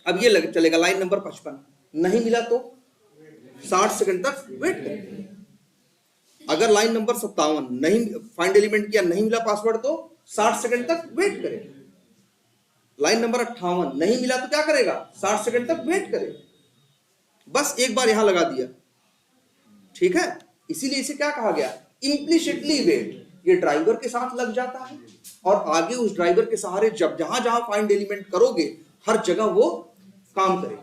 अब ये चलेगा लाइन नंबर 55, नहीं मिला तो 60 सेकंड तक वेट करें। अगर लाइन नंबर 57 नहीं फाइंड एलिमेंट किया, नहीं मिला पासवर्ड, तो 60 सेकंड तक वेट करें। लाइन नंबर 58 नहीं मिला तो क्या करेगा, 60 सेकंड तक वेट करें। बस एक बार यहां लगा दिया, ठीक है। इसीलिए इसे क्या कहा गया, इम्प्लिसिटली वेट। ये ड्राइवर के साथ लग जाता है और आगे उस ड्राइवर के सहारे जब जहां जहां फाइंड एलिमेंट करोगे हर जगह वो काम करेगा।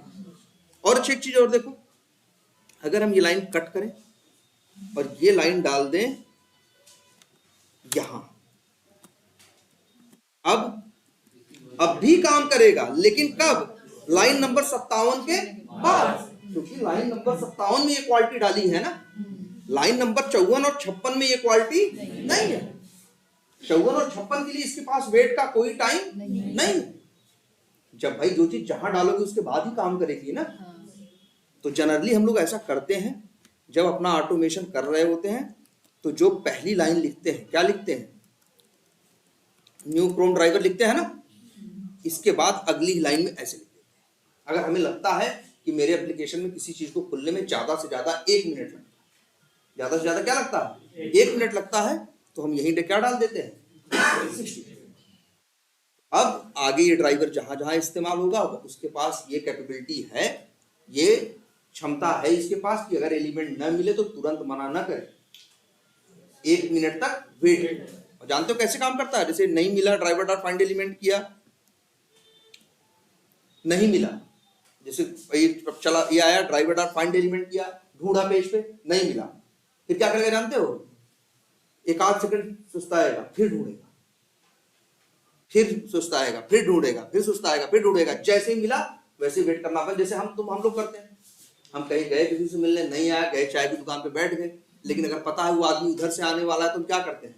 और अच्छी एक चीज और देखो, अगर हम ये लाइन कट करें और ये लाइन डाल दें यहां, अब भी काम करेगा, लेकिन कब, लाइन नंबर 57 के बाद। क्योंकि लाइन नंबर 57 में ये क्वालिटी डाली है ना, लाइन नंबर 54 और 56 में ये क्वालिटी नहीं है। 54 और 56 के लिए इसके पास वेट का कोई टाइम नहीं। जब भाई जो चीज जहां डालोगे उसके बाद ही काम करेगी ना। तो जनरली हम लोग ऐसा करते हैं, जब अपना ऑटोमेशन कर रहे होते हैं तो जो पहली लाइन लिखते हैं, क्या लिखते हैं, न्यू क्रोम ड्राइवर लिखते हैं ना, इसके बाद अगली लाइन में ऐसे लिखते हैं। अगर हमें लगता है कि मेरे एप्लीकेशन में किसी चीज को खुलने में ज्यादा से ज्यादा 1 मिनट लगता है, ज्यादा से ज्यादा क्या लगता है, 1 मिनट लगता है, तो हम यहीं क्या डाल देते हैं 60। अब आगे ये ड्राइवर जहां जहां इस्तेमाल होगा उसके पास ये कैपेबिलिटी है, ये क्षमता है इसके पास कि अगर एलिमेंट न मिले तो तुरंत मना न करे, 1 मिनट तक वेट। और जानते हो कैसे काम करता है, जैसे नहीं मिला ड्राइवर डॉट फाइंड एलिमेंट किया, नहीं मिला, जैसे चला ये आया ड्राइवर डॉट फाइंड एलिमेंट किया, ढूंढा पेज पे, नहीं मिला, फिर क्या करेगा जानते हो, 1-8 सेकंड सुस्ताएगा, फिर ढूंढेगा, फिर सुस्ताएगा, फिर ढूंढेगा, फिर सुस्ताएगा, फिर ढूंढेगा। जैसे ही मिला वैसे वेट करना पड़ता। जैसे हम लोग करते हैं, हम कहीं गए किसी से मिलने, नहीं आया, गए चाय की दुकान पे बैठ गए, लेकिन अगर पता है वो आदमी उधर से आने वाला है तो हम क्या करते हैं,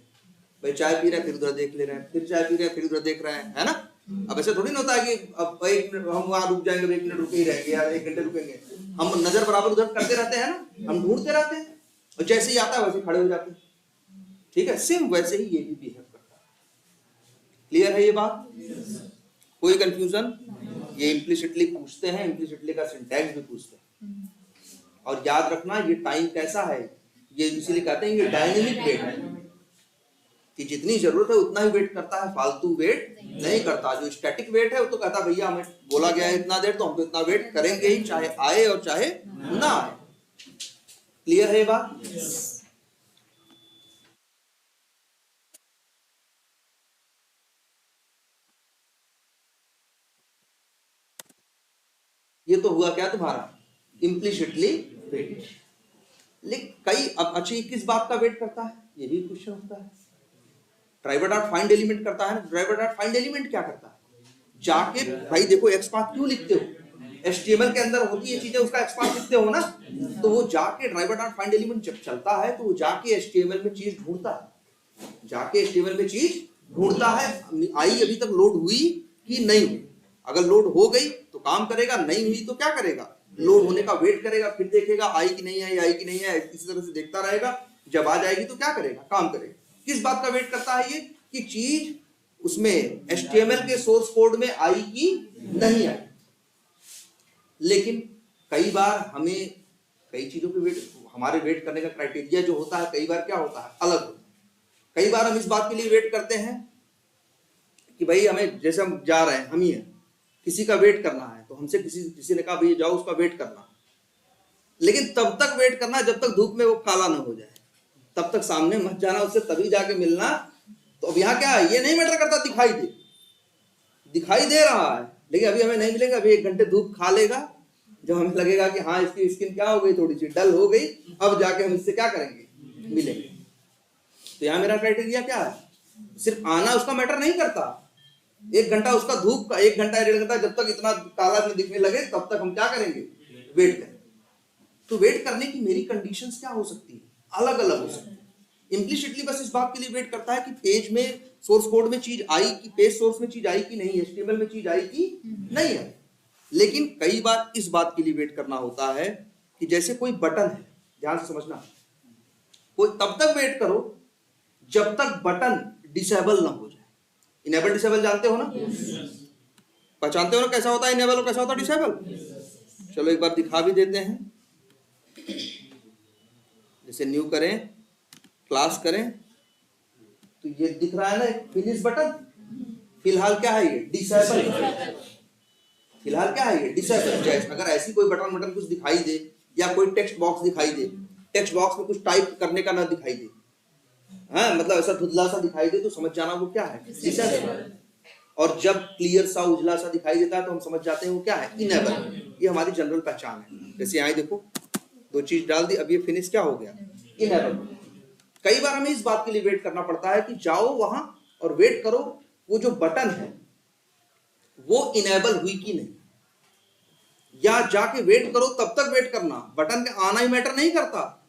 भाई चाय पी रहे हैं फिर उधर देख ले रहे हैं, फिर चाय पी रहे हैं फिर उधर देख रहे हैं, है ना। अब ऐसे थोड़ी ना होता है कि अब 1 मिनट हम वहां रुक जाएंगे, 1 मिनट रुके ही रहेंगे या 1 घंटे रुकेंगे, हम नजर बराबर उधर करते रहते हैं ना, हम ढूंढते रहते हैं और जैसे ही आता है वैसे खड़े हो जाते हैं। ठीक है, सेम वैसे ही ये भी बिहेव करता है। क्लियर है ये बात? कोई कंफ्यूजन? ये इम्प्लिसिटली पूछते हैं, इम्प्लिसिटली का सिंटैक्स भी पूछते हैं। और याद रखना ये टाइम कैसा है, ये इसीलिए कहते हैं ये डायनेमिक वेट है कि जितनी जरूरत है उतना ही वेट करता है, फालतू वेट नहीं करता। जो स्टैटिक वेट है वो तो कहता भैया हमें बोला गया है इतना देर तो हम तो इतना वेट करेंगे ही, चाहे आए और चाहे ना आए। क्लियर है ये बात? ये तो हुआ क्या तुम्हारा इम्प्लिसिटली वेट। लेकिन कई अब अच्छा किस बात का वेट करता है, ये भी क्वेश्चन होता है। ड्राइवर डॉट फाइंड एलिमेंट करता है ना, ड्राइवर डॉट फाइंड एलिमेंट क्या करता है, जाके भाई देखो एक्स पाथ क्यों लिखते हो, HTML के अंदर होती है चीजें, उसका एक्स पाथ लिखते हो ना, तो वो जाके ड्राइवर डॉट फाइंड एलिमेंट जब चलता है तो वो जाके HTML में चीज ढूंढता है, जाके HTML में चीज ढूंढता है। आई अभी तक लोड हुई कि नहीं हुई, अगर लोड हो गई तो काम करेगा, नहीं हुई तो क्या करेगा, लोड होने का वेट करेगा, फिर देखेगा आई कि नहीं आई, आई कि नहीं है, इसी तरह से देखता रहेगा। जब आ जाएगी तो क्या करेगा, काम करेगा। किस बात का वेट करता है ये कि चीज उसमें HTML के सोर्स कोड में आई कि नहीं आई। लेकिन कई बार हमें कई चीजों पे वेट, हमारे वेट करने का क्राइटेरिया जो होता है कई बार क्या होता है अलग होता है। कई बार हम इस बात के लिए वेट करते हैं कि भाई हमें जैसे हम जा रहे हैं, हम ही है किसी का वेट करना है, तो हमसे किसी ने कहा भैया जाओ उसका वेट करना, लेकिन तब तक वेट करना जब तक धूप में वो काला ना हो जाए, तब तक सामने मत जाना उससे, तभी जाके मिलना। तो अब यहाँ क्या है, ये नहीं मैटर करता दिखाई दे रहा है, लेकिन अभी हमें नहीं मिलेगा, अभी 1 घंटे धूप खा लेगा, जब हमें लगेगा कि हाँ इसकी स्किन क्या हो गई, थोड़ी सी डल हो गई, अब जाके हम इससे क्या करेंगे, मिलेंगे। तो यहाँ मेरा क्राइटेरिया क्या है, सिर्फ आना उसका मैटर नहीं करता, 1 घंटा उसका धूप का, 1 घंटा 1.5 घंटा, जब तक इतना काला दिखने लगे तब तक हम क्या करेंगे, वेट करेंगे। तो वेट करने की मेरी कंडीशंस क्या हो सकती है, अलग अलग हो सकती है। इम्प्लिसिटली बस इस बात के लिए वेट करता है कि पेज में सोर्स कोड में चीज आई कि पेज सोर्स में चीज आई कि नहीं, HTML में चीज आई कि नहीं है। लेकिन कई बार इस बात के लिए वेट करना होता है कि जैसे कोई बटन है, ध्यान से समझना, कोई तब तक वेट करो जब तक बटन डिसेबल ना हो जाए। इनेबल डिसेबल जानते हो ना, पहचानते हो ना कैसा होता है इनेबल और कैसा होता है डिसेबल। चलो एक बार दिखा भी देते हैं, जैसे न्यू करें, क्लास करें, तो ये दिख रहा है ना फिनिश बटन, फिलहाल क्या है ये डिसेबल, फिलहाल क्या है ये डिसेबल। जैसे अगर ऐसी कोई बटन कुछ दिखाई दे या कोई टेक्स्ट बॉक्स दिखाई दे, टेक्स्ट बॉक्स में कुछ टाइप करने का ना दिखाई दे, हाँ मतलब ऐसा धुंधला सा दिखाई दे, तो समझ जाना वो क्या है, डिसेबल। और जब क्लियर सा उजला सा दिखाई देता है तो हम समझ जाते हैं वो क्या है, इनेबल। ये हमारी जनरल पहचान है। जैसे यहाँ देखो 2 चीज डाल दी, अब ये फिनिश क्या हो गया, इनेबल। कई बार हमें इस बात के लिए वेट करना पड़ता है कि जाओ वहां और वेट करो वो जो बटन है वो इनेबल हुई कि नहीं, या जाके वेट करो तब तक वेट करना, बटन का आना ही मैटर नहीं करता,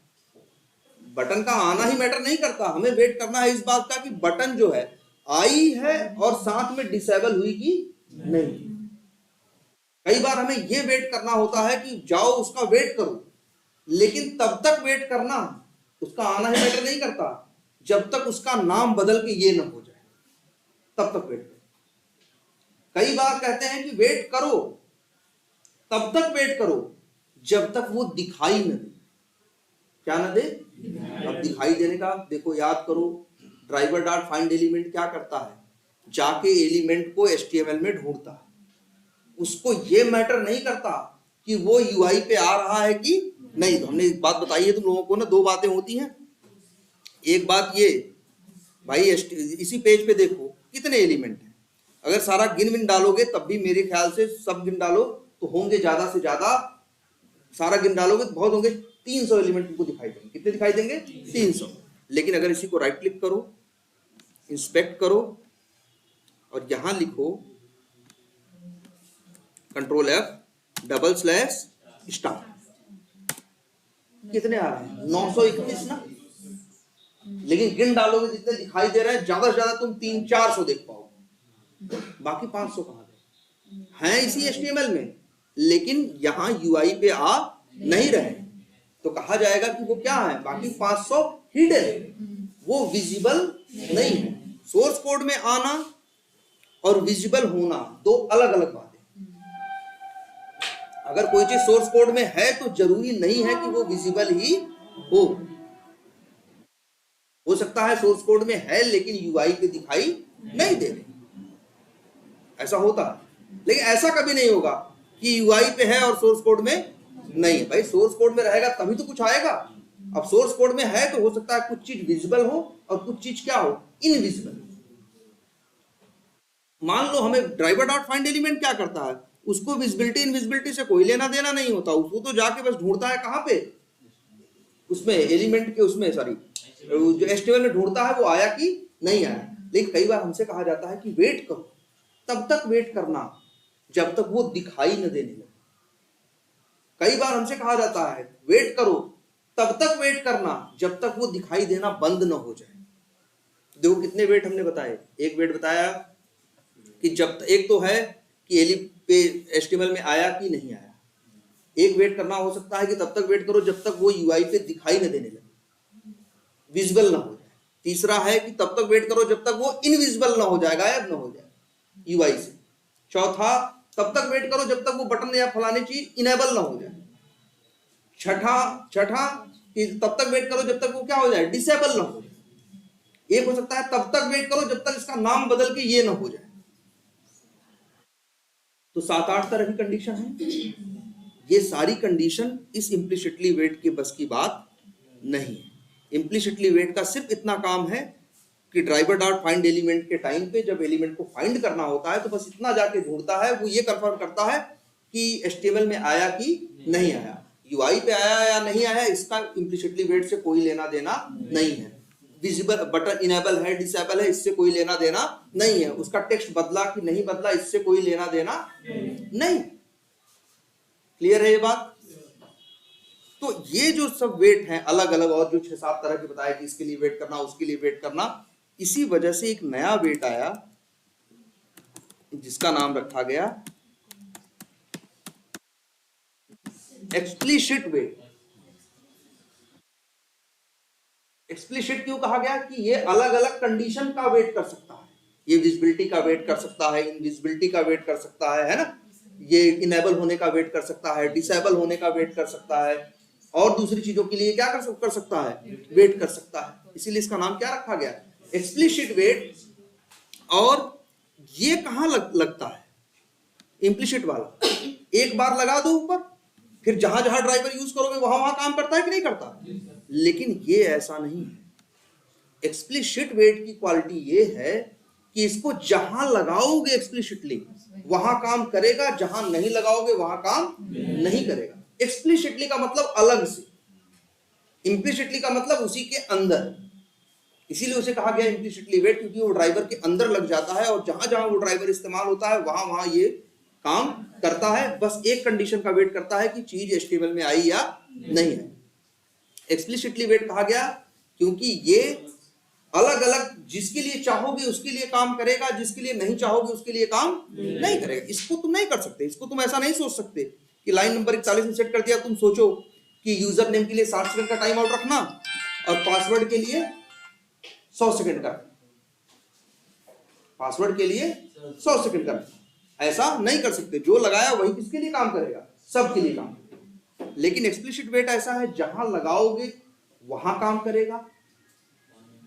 बटन का आना ही मैटर नहीं करता। हमें वेट करना है इस बात का कि बटन जो है आई है और साथ में डिसेबल हुई कि नहीं। कई बार हमें यह वेट करना होता है कि जाओ उसका वेट करो, लेकिन तब तक वेट करना, उसका आना ही मैटर नहीं करता, जब तक उसका नाम बदल के ये ना हो जाए तब तक वेट करो। कई बार कहते हैं कि वेट करो, तब तक वेट करो जब तक वो दिखाई न दे, क्या ना दे। अब दिखाई देने का देखो, याद करो ड्राइवर डॉट फाइंड एलिमेंट क्या करता है, जाके एलिमेंट को HTML में ढूंढता है, उसको ये मैटर नहीं करता कि वो UI पे आ रहा है कि नहीं। तो हमने एक बात बताई है तुम लोगों को ना, 2 बातें होती हैं। एक बात ये भाई इसी पेज पे देखो कितने एलिमेंट हैं, अगर सारा गिन विन डालोगे तब भी मेरे ख्याल से सब गिन डालो तो होंगे ज्यादा से ज्यादा, सारा गिन डालोगे तो बहुत होंगे 300 एलिमेंट तुमको दिखाई देंगे। कितने दिखाई देंगे, 300। लेकिन अगर इसी को राइट क्लिक करो, इंस्पेक्ट करो और यहां लिखो Ctrl+F/*, कितने आ रहे हैं, 921 ना। लेकिन गिन डालोगे जितने दिखाई दे रहे हैं, ज्यादा से ज्यादा तुम 300-400 देख पाओगे, बाकी 500 कहां गए हैं इसी HTML में, लेकिन यहां UI पे आ नहीं रहे, तो कहा जाएगा कि वो क्या है, बाकी 500 हिडन है, वो विजिबल नहीं है। सोर्स कोड में आना और विजिबल होना दो अलग अलग बातें। अगर कोई चीज सोर्स कोड में है तो जरूरी नहीं है कि वो विजिबल ही हो सकता है सोर्स कोड में है लेकिन UI पे दिखाई नहीं दे रही, ऐसा होता है। लेकिन ऐसा कभी नहीं होगा कि UI पे है और सोर्स कोड में नहीं है। भाई सोर्स कोड में रहेगा तभी तो कुछ आएगा। अब सोर्स कोड में है तो हो सकता है कुछ चीज विजिबल हो और कुछ चीज क्या हो, इनविजिबल। मान लो हमें ड्राइवर डॉट फाइंड एलिमेंट क्या करता है, उसको विजिबिलिटी इनविजिबिलिटी से कोई लेना देना नहीं होता, उसको तो जाके बस ढूंढता है कहां पे, उसमें एलिमेंट के उसमें सॉरी जो HTML में ढूंढता है वो आया कि नहीं आया। लेकिन कई बार हमसे कहा जाता है कि वेट करो, तब तक वेट करना जब तक वो दिखाई न देने लगे। कई बार हमसे कहा जाता है वेट करो, तब तक वेट करना जब तक वो दिखाई देना बंद न हो जाए। देखो कितने वेट हमने बताए, एक वेट बताया कि जब एक तो है कि एली पे HTML में आया कि नहीं आया, एक वेट करना हो सकता है कि तब तक वेट करो जब तक वो UI पे दिखाई न देने लगे, विजिबल ना हो जाए। तीसरा है कि तब तक वेट करो जब तक वो इनविजिबल ना हो जाए, गायब ना हो जाए UI से। चौथा, तब तक वेट करो जब तक वो बटन या फलानी चीज इनेबल ना हो जाए। छठा तब तक वेट करो जब तक वो क्या हो जाए, डिसेबल ना हो जाए। एक हो सकता है तब तक वेट करो जब तक इसका नाम बदल के ये ना हो जाए। तो 7-8 तरह की कंडीशन है। ये सारी कंडीशन इस इम्प्लिसिटली वेट के बस की बात नहीं है। इम्प्लिसिटली वेट का सिर्फ इतना काम है कि ड्राइवर डॉट फाइंड एलिमेंट के टाइम पे जब एलिमेंट को फाइंड करना होता है तो बस इतना जाके ढूंढता है, वो ये कंफर्म करता है कि HTML में आया कि नहीं आया, UI पे आया या नहीं आया, इसका इम्प्लिसिटली वेट से कोई लेना देना नहीं है। विजिबल बटन इनेबल है डिसेबल है, इससे कोई लेना देना नहीं है। उसका टेक्स्ट बदला कि नहीं बदला, इससे कोई लेना देना नहीं। क्लियर है ये बात? तो ये जो सब वेट हैं अलग अलग, और जो 6-7 तरह के बताया कि इसके लिए वेट करना उसके लिए वेट करना, इसी वजह से एक नया वेट आया जिसका नाम रखा गया एक्सप्लिसिट वेट। एक्सप्लिसिट क्यों कहा गया कि ये अलग अलग कंडीशन का वेट कर सकता है। ये विजिबिलिटी का वेट कर सकता है, इनविजिबिलिटी का वेट कर सकता है ना, ये इनेबल होने का वेट कर सकता है, डिसेबल होने का वेट कर सकता है, और दूसरी चीजों के लिए क्या कर सकता है, वेट कर सकता है। इसीलिए इसका नाम क्या रखा गया, एक्सप्लिसिट वेट। और ये कहां लगता है, इम्प्लिसिट वाला एक बार लगा दो ऊपर, फिर जहां जहां ड्राइवर यूज करोगे वहां वहां काम करता है कि नहीं करता। लेकिन ये ऐसा नहीं है। एक्सप्लिसिट वेट की क्वालिटी ये है कि इसको जहां लगाओगे एक्सप्लिसिटली वहां काम करेगा, जहां नहीं लगाओगे वहां काम नहीं करेगा। एक्सप्लिसिटली का मतलब अलग से, इम्प्लिसिटली का मतलब उसी के अंदर। इसीलिए उसे कहा गया इम्प्लिसिटली वेट, क्योंकि वो ड्राइवर के अंदर लग जाता है और जहां जहां वो ड्राइवर इस्तेमाल होता है वहां वहां ये काम करता है। बस एक कंडीशन का वेट करता है कि चीज HTML में आई या नहीं है। एक्सप्लिसिटली वेट कहा गया क्योंकि ये अलग अलग, जिसके लिए चाहोगे उसके लिए काम करेगा, जिसके लिए नहीं चाहोगे उसके लिए काम नहीं करेगा। इसको तुम नहीं कर सकते, इसको तुम ऐसा नहीं सोच सकते कि लाइन नंबर 41 में सेट कर दिया, तुम सोचो कि यूजर नेम के लिए 60 सेकंड का टाइम आउट रखना और पासवर्ड के लिए 100 सेकंड का, पासवर्ड के लिए 100 सेकंड का, ऐसा नहीं कर सकते। जो लगाया वही किसके लिए काम करेगा, सबके लिए काम। लेकिन एक्सप्लिसिट वेट ऐसा है जहां लगाओगे वहां काम करेगा,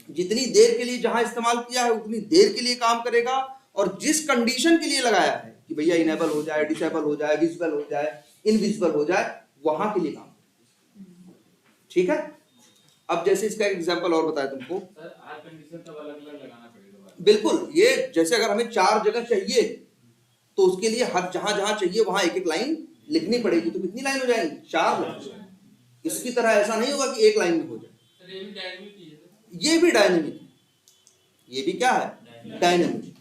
जितनी देर के लिए जहां इस्तेमाल किया है उतनी देर के लिए काम करेगा, और जिस कंडीशन के लिए लगाया है कि भैया इनेबल हो जाए, डिसेबल हो जाए, विजिबल हो जाए, इनविजिबल हो जाए, वहां के लिए काम। ठीक है। अब जैसे इसका एक एग्जांपल और बताया तुमको, सर आर कंडीशन तब अलग-अलग लगाना पड़ेगा। बिल्कुल, ये जैसे अगर हमें 4 जगह चाहिए तो उसके लिए हर जहां जहां चाहिए वहां एक एक लाइन लिखनी पड़ेगी। तो कितनी लाइन हो जाएंगी, 4 लाइन। इसकी तरह ऐसा नहीं होगा कि एक लाइन में हो जाए। सर ये भी डायनेमिक ही है। ये भी डायनेमिक है, ये भी क्या है, डायनेमिक।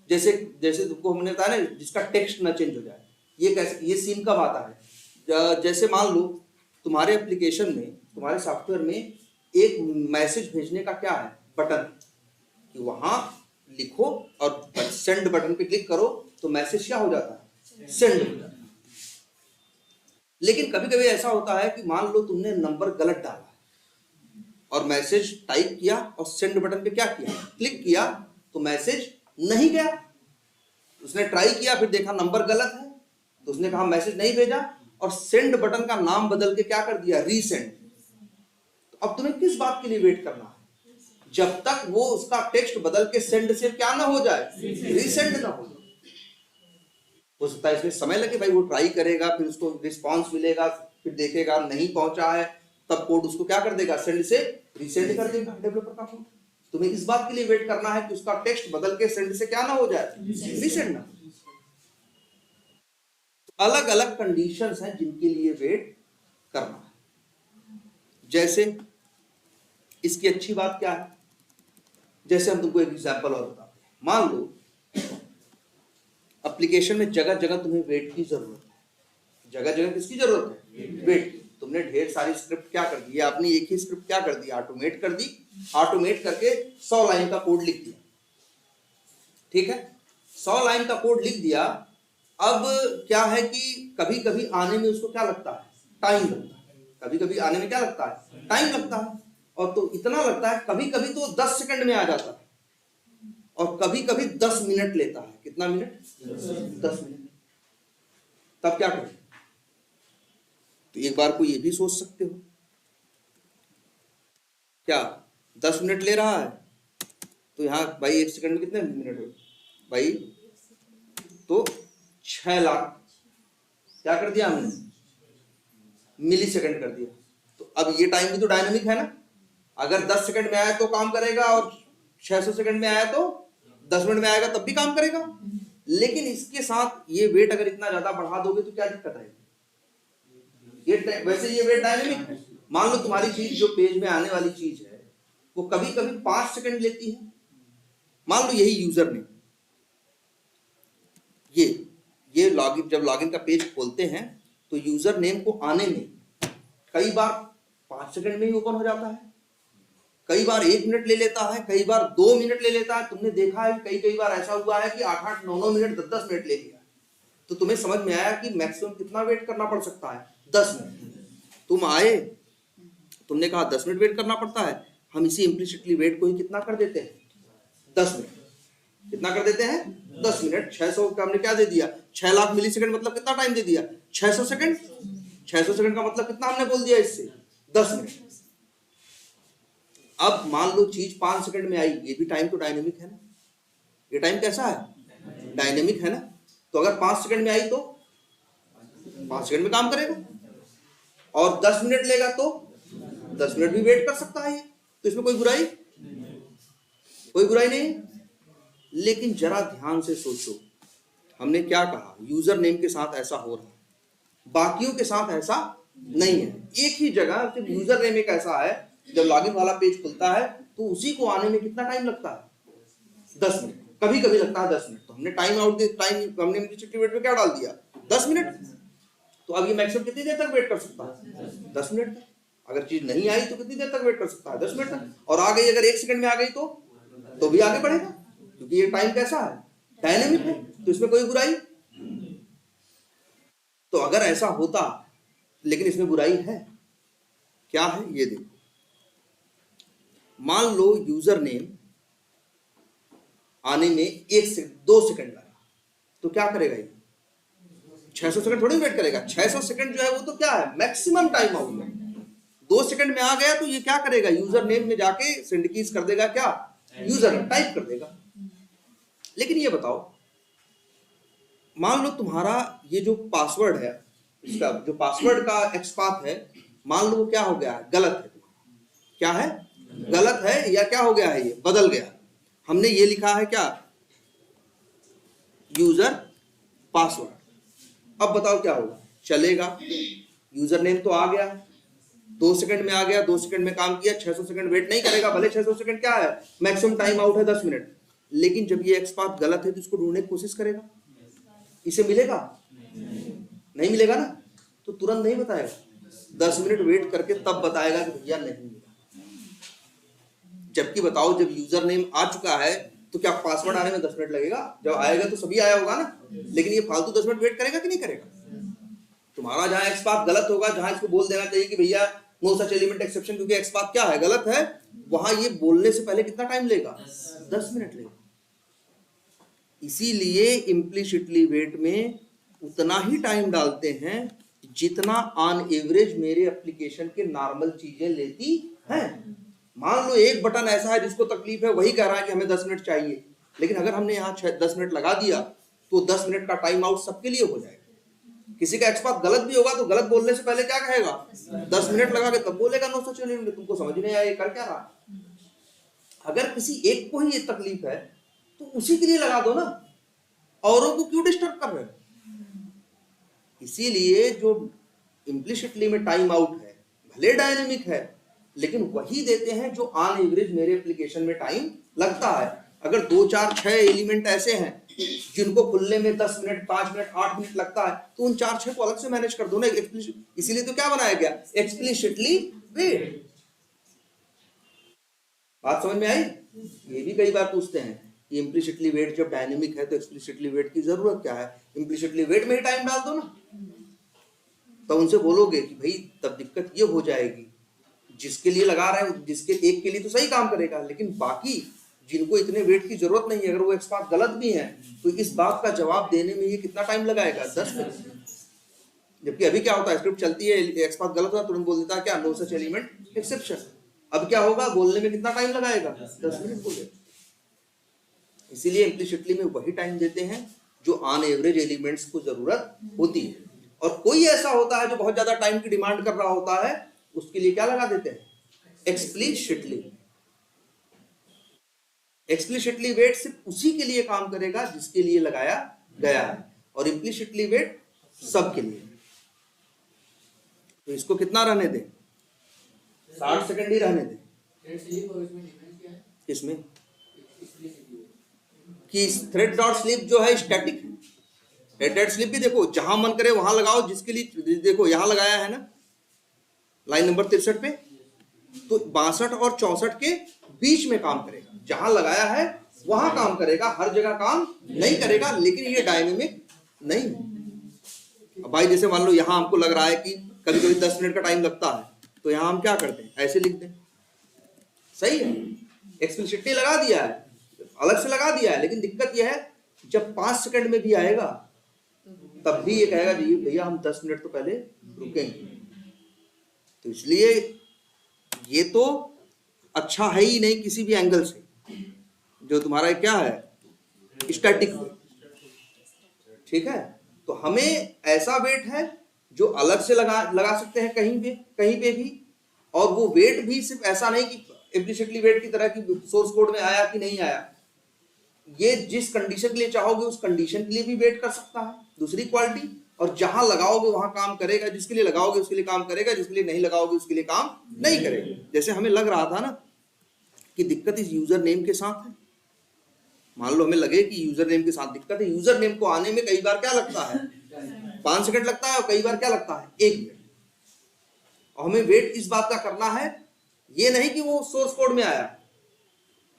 जैसे जैसे तुमको हमने बताया ना, जिसका टेक्स्ट ना चेंज हो जाए। ये कैसे, ये सीन कब आता है, जैसे मान लो तुम्हारे एप्लीकेशन में, तुम्हारे सॉफ्टवेयर में एक मैसेज भेजने का क्या है, बटन, कि वहां लिखो और सेंड बटन पे क्लिक करो तो मैसेज क्या हो जाता है, सेंड हो जाता है। लेकिन कभी कभी ऐसा होता है कि मान लो तुमने नंबर गलत डाला और मैसेज टाइप किया और सेंड बटन पे क्या किया, क्लिक किया, तो मैसेज नहीं गया। उसने ट्राई किया, फिर देखा नंबर गलत है, तो उसने कहा मैसेज नहीं भेजा, और सेंड बटन का नाम बदल के क्या कर दिया, रीसेंड। तो अब तुम्हें किस बात के लिए वेट करना है, जब तक वो उसका टेक्स्ट बदल के सेंड से क्या ना हो जाए, रीसेंड ना हो जाए। हो सकता है इसमें समय लगे, भाई वो ट्राई करेगा, फिर उसको रिस्पॉन्स मिलेगा, फिर देखेगा नहीं पहुंचा है, तब कोड उसको क्या कर देगा, सेंड से रीसेंड कर देगा डेवलपर का कोड। तुम्हें इस बात के लिए वेट करना है कि उसका टेक्स्ट बदल के सेंड से क्या ना हो जाए, रीसेंड ना। अलग अलग कंडीशंस हैं जिनके लिए वेट करना है। जैसे इसकी अच्छी बात क्या है, जैसे हम तुमको एक एग्जांपल और बताते हैं। मान लो एप्लीकेशन में जगह जगह तुम्हें वेट की जरूरत है, जगह जगह किसकी जरूरत है, वेट की। तुमने ढेर सारी स्क्रिप्ट क्या कर दी, आपने एक ही स्क्रिप्ट क्या कर दी, ऑटोमेट कर दी, ऑटोमेट करके 100 लाइन का कोड लिख दिया, ठीक है, 100 लाइन का कोड लिख दिया। अब क्या है कि कभी कभी आने में उसको क्या लगता है, टाइम लगता है, कभी कभी आने में क्या लगता है, टाइम लगता है, और तो इतना लगता है कभी कभी तो 10 सेकंड में आ जाता है, और कभी कभी 10 मिनट लेता है। कितना मिनट, 10 मिनट। तब क्या करें, तो एक बार को ये भी सोच सकते हो, क्या 10 मिनट ले रहा है, तो यहाँ भाई 1 सेकंड में कितने मिनट हो भाई, तो 6 लाख क्या कर दिया हमने, मिली सेकंड कर दिया। तो अब ये टाइम भी तो डायनामिक है ना, अगर 10 सेकंड में आया तो काम करेगा, और 600 सेकंड में आया तो 10 मिनट में आएगा तब भी काम करेगा। लेकिन इसके साथ ये वेट अगर इतना ज्यादा बढ़ा दोगे तो क्या दिक्कत आएगी, ये वैसे ये वेट डायनामिक है। मान लो तुम्हारी चीज जो पेज में आने वाली चीज है वो कभी कभी 5 सेकंड लेती है, मान लो यही यूजर ने ये लॉगिन, जब लॉगिन का पेज खोलते हैं तो यूजर नेम को आने में कई बार 5 सेकंड में ही ओपन हो जाता है, कई बार 1 मिनट ले लेता है, कई बार 2 मिनट ले लेता है। तुमने देखा है कई बार ऐसा हुआ है कि 8-8, 9-9 मिनट, 10-10 मिनट ले लिया। तो तुम्हें समझ में आया कि मैक्सिमम कितना वेट करना पड़ सकता है, 10 मिनट। तुम आए, तुमने कहा 10 मिनट वेट करना पड़ता है, हम इसी इम्प्लिसिटली वेट को ही कितना कर देते हैं, 10 मिनट। कितना कर देते हैं, 10 मिनट। 600 का हमने क्या दे दिया, 6 लाख मिली सेकंड, मतलब कितना टाइम दे दिया, 600 सेकंड। 600 सेकंड का मतलब कितना हमने बोल दिया इससे, 10 मिनट। अब मान लो चीज 5 सेकंड में आई, ये भी टाइम तो डायनेमिक है ना, ये टाइम कैसा है, डायनेमिक है ना। तो अगर 5 सेकंड में आई तो 5 सेकंड में काम करेगा, और 10 मिनट लेगा तो 10 मिनट भी वेट कर सकता है ये, तो इसमें कोई बुराई नहीं। लेकिन जरा ध्यान से सोचो, हमने क्या कहा, यूजर नेम के साथ ऐसा हो रहा है, बाकियों के साथ ऐसा नहीं है। एक ही जगह सिर्फ यूजर नेम एक ऐसा है, जब लॉगिन वाला पेज खुलता है तो उसी को आने में कितना टाइम लगता है, 10 मिनट, कभी कभी लगता है 10 मिनट। तो हमने टाइम आउट टाइम हमने वेट पे क्या डाल दिया, 10 मिनट। तो अब ये मैक्सिमम कितनी देर तक वेट कर सकता है, 10 मिनट तक। अगर चीज नहीं आई तो कितनी देर तक वेट कर सकता है, 10 मिनट तक। और आ गई अगर 1 सेकंड में आ गई तो भी आगे बढ़ेगा, क्योंकि ये टाइम कैसा है, डायनेमिक है, तो इसमें कोई बुराई। तो अगर ऐसा होता, लेकिन इसमें बुराई है, क्या है ये देखो। मान लो यूजर नेम आने में 1 से 2 सेकंड लगा, तो क्या करेगा ये, 600 सेकंड थोड़ी वेट करेगा। 600 सेकंड जो है वो तो क्या है, मैक्सिमम टाइम आउट है। 2 सेकंड में आ गया तो ये क्या करेगा, यूजर नेम में जाके सिंडिकीज कर देगा, क्या, यूजर टाइप कर देगा। लेकिन ये बताओ, मान लो तुम्हारा ये जो पासवर्ड है, इसका जो पासवर्ड का एक्सपाथ है, मान लो वो क्या हो गया है, गलत है। क्या है, गलत है, या क्या हो गया है, ये बदल गया। हमने ये लिखा है क्या, यूजर पासवर्ड। अब बताओ क्या होगा, चलेगा। यूजर नेम तो आ गया, 2 सेकंड में आ गया, 2 सेकंड में काम किया, 600 सेकंड वेट नहीं करेगा। भले 600 सेकंड क्या है, मैक्सिमम टाइम आउट है 10 मिनट। लेकिन जब ये एक्सपाथ गलत है तो इसको ढूंढने की कोशिश करेगा, इसे मिलेगा, नहीं मिलेगा ना, तो तुरंत नहीं बताएगा, 10 मिनट वेट करके तब बताएगा कि भैया नहीं मिला। जबकि बताओ जब यूजर नेम आ चुका है तो क्या पासवर्ड आने में 10 मिनट लगेगा? जब आएगा तो सभी आया होगा ना, लेकिन ये फालतू 10 मिनट वेट करेगा कि नहीं करेगा? तुम्हारा जहां एक्स पाथ गलत होगा, जहां इसको बोल देना चाहिए कि भैया नो सच एलिमेंट एक्सेप्शन, क्योंकि एक्स पाथ क्या है, गलत है, वहां ये बोलने से पहले कितना टाइम लेगा? 10 मिनट लेगा। इसीलिए इम्प्लिसिटली वेट में उतना ही टाइम डालते हैं जितना ऑन एवरेज मेरे एप्लीकेशन के नॉर्मल चीजें लेती हैं। मान लो एक बटन ऐसा है जिसको तकलीफ है, वही कह रहा है कि हमें 10 मिनट चाहिए, लेकिन अगर हमने यहाँ 10 मिनट लगा दिया तो 10 मिनट का टाइम आउट सबके लिए हो जाएगा। किसी का एक्स पाथ गलत भी होगा तो गलत बोलने से पहले क्या कहेगा? 10 मिनट लगा के तब बोलेगा नो सच एलिमेंट। तुमको समझ नहीं आया ये कर क्या रहा? अगर किसी एक को ही ये तकलीफ है तो उसी के लिए लगा दो ना, औरों को क्यों डिस्टर्ब कर रहे हो? इसीलिए जो इम्प्लिसिटली में टाइम आउट है, भले डायनेमिक है, लेकिन वही देते हैं जो ऑन एवरेज मेरे एप्लीकेशन में टाइम लगता है। अगर 2 4 6 एलिमेंट ऐसे हैं जिनको खुलने में 10 मिनट 5 मिनट 8 मिनट लगता है, तो उन 4 6 को अलग से मैनेज कर दो ना। इसीलिए तो क्या बनाया गया? Explicitly wait. बात समझ में आई? ये भी कई बार पूछते हैं कि इम्प्लिसिटली वेट जब डायनेमिक है तो एक्सप्लिसिटली वेट की जरूरत क्या है? इम्प्लिसिटली वेट में ही टाइम डाल दो ना। तो उनसे बोलोगे कि भाई तब दिक्कत ये हो जाएगी, जिसके लिए लगा रहे हैं, जिसके एक के लिए तो सही काम करेगा, लेकिन बाकी जिनको इतने वेट की जरूरत नहीं है, अगर वो एक्स पाथ गलत भी है तो इस बात का जवाब देने में ये कितना टाइम लगाएगा? 10 मिनट। जबकि अभी क्या होता है, स्क्रिप्ट चलती है, एक्स पाथ गलत होता है, तुरंत बोल देता है क्या? No such element exception. अब क्या होगा? बोलने में कितना टाइम लगाएगा? 10 मिनट बोलेगा। इसीलिए इम्प्लिसिटली में वही टाइम देते हैं जो ऑन एवरेज एलिमेंट्स को जरूरत होती है। और कोई ऐसा होता है जो बहुत ज्यादा टाइम की डिमांड कर रहा होता है, उसके लिए क्या लगा देते हैं? एक्सप्लिसिटली। एक्सप्लिसिटली वेट सिर्फ उसी के लिए काम करेगा जिसके लिए लगाया गया है, और इम्प्लिसिटली वेट सबके लिए। तो इसको कितना रहने दें? 60 सेकंड ही रहने दें। किसमें? कि थ्रेड डॉट स्लिप जो है स्टैटिक है। हेडेड स्लिप भी देखो जहां मन करे वहां लगाओ, जिसके लिए देखो यहां लगाया है ना लाइन नंबर 63 पे, तो 62 और 64 के बीच में काम करेगा। जहां लगाया है वहां काम करेगा, हर जगह काम नहीं करेगा, लेकिन ये डायनेमिक नहीं है। अब भाई जैसे मान लो यहां हमको लग रहा है कि कभी कभी 10 मिनट का टाइम लगता है, तो यहां हम क्या करते हैं? ऐसे लिख दें, सही है, एक्सप्लिसिटली लगा दिया है, अलग से लगा दिया है, लेकिन दिक्कत यह है जब 5 सेकंड में भी आएगा तब भी ये कहेगा जी भैया हम 10 मिनट तो पहले रुकेंगे। तो इसलिए ये तो अच्छा है ही नहीं किसी भी एंगल से। जो तुम्हारा क्या है? Static wait. ठीक है, तो हमें ऐसा वेट है जो अलग से लगा सकते हैं कहीं पे भी, और वो वेट भी सिर्फ ऐसा नहीं कि इम्प्लिसिटली वेट की तरह की सोर्स कोड में आया कि नहीं आया, ये जिस कंडीशन के लिए चाहोगे उस कंडीशन के लिए भी वेट कर सकता है। दूसरी क्वालिटी, और जहां लगाओगे वहां काम करेगा, जिसके लिए लगाओगे उसके लिए काम करेगा, जिसके लिए नहीं लगाओगे उसके लिए काम नहीं करेगा। जैसे हमें लग रहा था ना कि दिक्कत इस यूजर नेम के साथ है, मान लो हमें लगे कि यूजर नेम के साथ दिक्कत है। यूजर नेम को आने में कई बार क्या लगता है? 5 सेकंड लगता है, और कई बार क्या लगता है? 1 मिनट। और हमें वेट इस बात का करना है, ये नहीं कि वो सोर्स कोड में आया,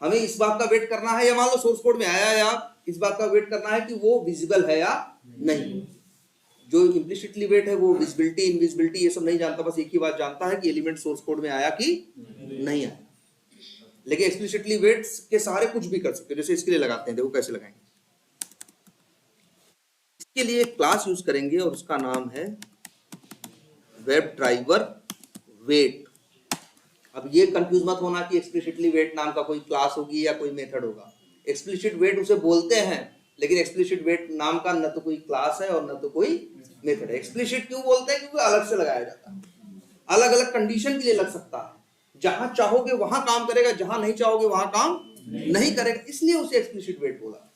हमें इस बात का वेट करना है, या मान लो सोर्स कोड में आया, या इस बात का वेट करना है कि वो विजिबल है या नहीं। जो इम्प्लिसिटली वेट है वो विजिबिलिटी इनविजिबिलिटी ये सब नहीं जानता, बस एक ही बात जानता है कि एलिमेंट सोर्स कोड में आया कि नहीं आया। लेकिन एक्सप्लिसिटली वेट के सहारे कुछ भी कर सकते हैं। जैसे इसके लिए लगाते हैं, देखो कैसे लगाएंगे। इसके लिए एक क्लास यूज करेंगे और उसका नाम है वेब ड्राइवर वेट। अब ये कंफ्यूज मत होना कि एक्सप्लिसिटली वेट नाम का कोई क्लास होगी या कोई मेथड होगा। एक्सप्लिसिट वेट उसे बोलते हैं, लेकिन एक्सप्लिसिट वेट नाम का न तो कोई क्लास है और न तो कोई मेथड है। एक्सप्लिसिट क्यों बोलते हैं? क्योंकि अलग से लगाया जाता है, अलग अलग कंडीशन के लिए लग सकता है। जहां चाहोगे वहां काम करेगा, जहां नहीं चाहोगे वहां काम नहीं करेगा, इसलिए उसे एक्सप्लिसिट वेट बोला।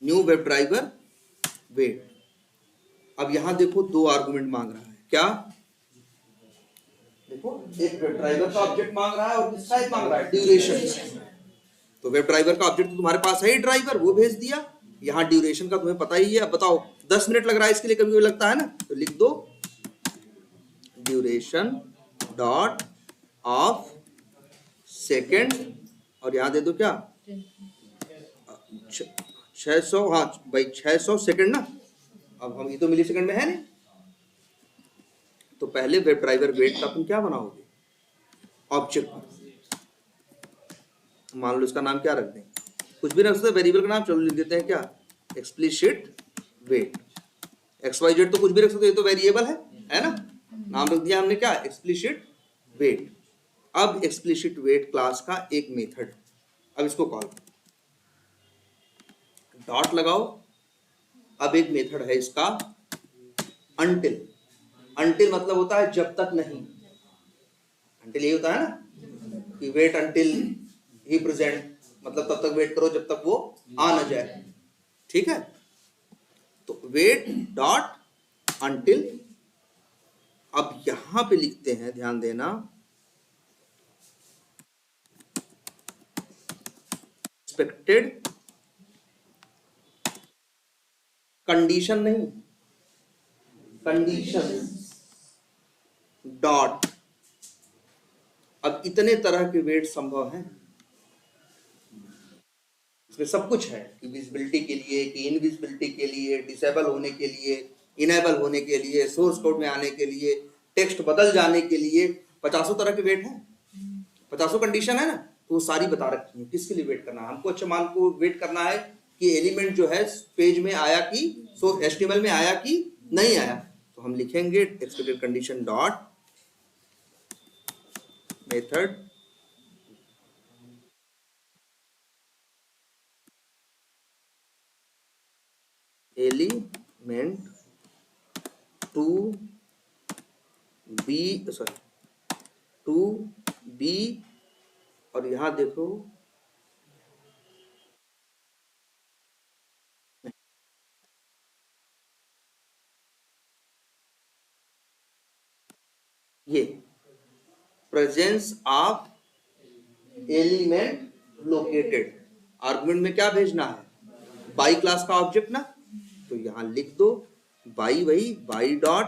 New web driver wait. अब यहां देखो 2 आर्गुमेंट मांग रहा है। क्या देखो, एक वेब ड्राइवर का ऑब्जेक्ट मांग रहा है और किसका एक मांग रहा है? ड्यूरेशन। तो वेब ड्राइवर का ऑब्जेक्ट तो तुम्हारे पास है ही, ड्राइवर, वो भेज दिया। यहाँ ड्यूरेशन का तुम्हें पता ही है। अब बताओ 10 मिनट लग रहा है इसके लिए, कभी कभी लगता है ना, तो लिख दो ड्यूरेशन डॉट ऑफ सेकेंड, और यहां दे दो क्या 600, हाँ भाई 600 सेकेंड ना। अब हम ये तो मिली सेकेंड में है नहीं, तो पहले वेब ड्राइवर वेट का तुम क्या बनाओगे ऑब्जेक्ट। मान लो इसका नाम क्या रख दें, कुछ भी रख सकते, वेरिएबल का नाम चलो लिख देते हैं क्या एक्सप्लिसिट वेट। XYZ तो कुछ भी रख सकते, ये तो वेरिएबल है ना, नाम रख दिया हमने क्या एक्सप्लिसिट वेट। अब एक्सप्लिसिट वेट क्लास का एक मेथड, अब इसको कॉल डॉट लगाओ। अब एक मेथड है इसका until। until मतलब होता है जब तक नहीं, until ये होता है ना कि वेट until ही प्रेजेंट, मतलब तब तक वेट करो जब तक वो आ ना जाए, ठीक है। तो वेट डॉट until, अब यहां पे लिखते हैं, ध्यान देना, एक्सपेक्टेड कंडीशन नहीं, कंडीशन डॉट। अब इतने तरह के वेट संभव हैं, इसमें सब कुछ है कि विजिबिलिटी के लिए, कि इनविजिबिलिटी के लिए, डिसेबल होने के लिए, इनेबल होने के लिए, सोर्स कोड में आने के लिए, टेक्स्ट बदल जाने के लिए, 50 तरह के वेट हैं, 50 कंडीशन है ना, तो वो सारी बता रखी है किसके लिए वेट करना है हमको। अच्छा मान को वेट करना है कि एलिमेंट जो है पेज में आया कि HTML में आया कि नहीं आया, तो हम लिखेंगे expected condition dot method element to be, और यहां देखो ये presence of element located. Argument में क्या भेजना है बाई क्लास का ऑब्जेक्ट ना, तो यहां लिख दो बाई, वही बाई डॉट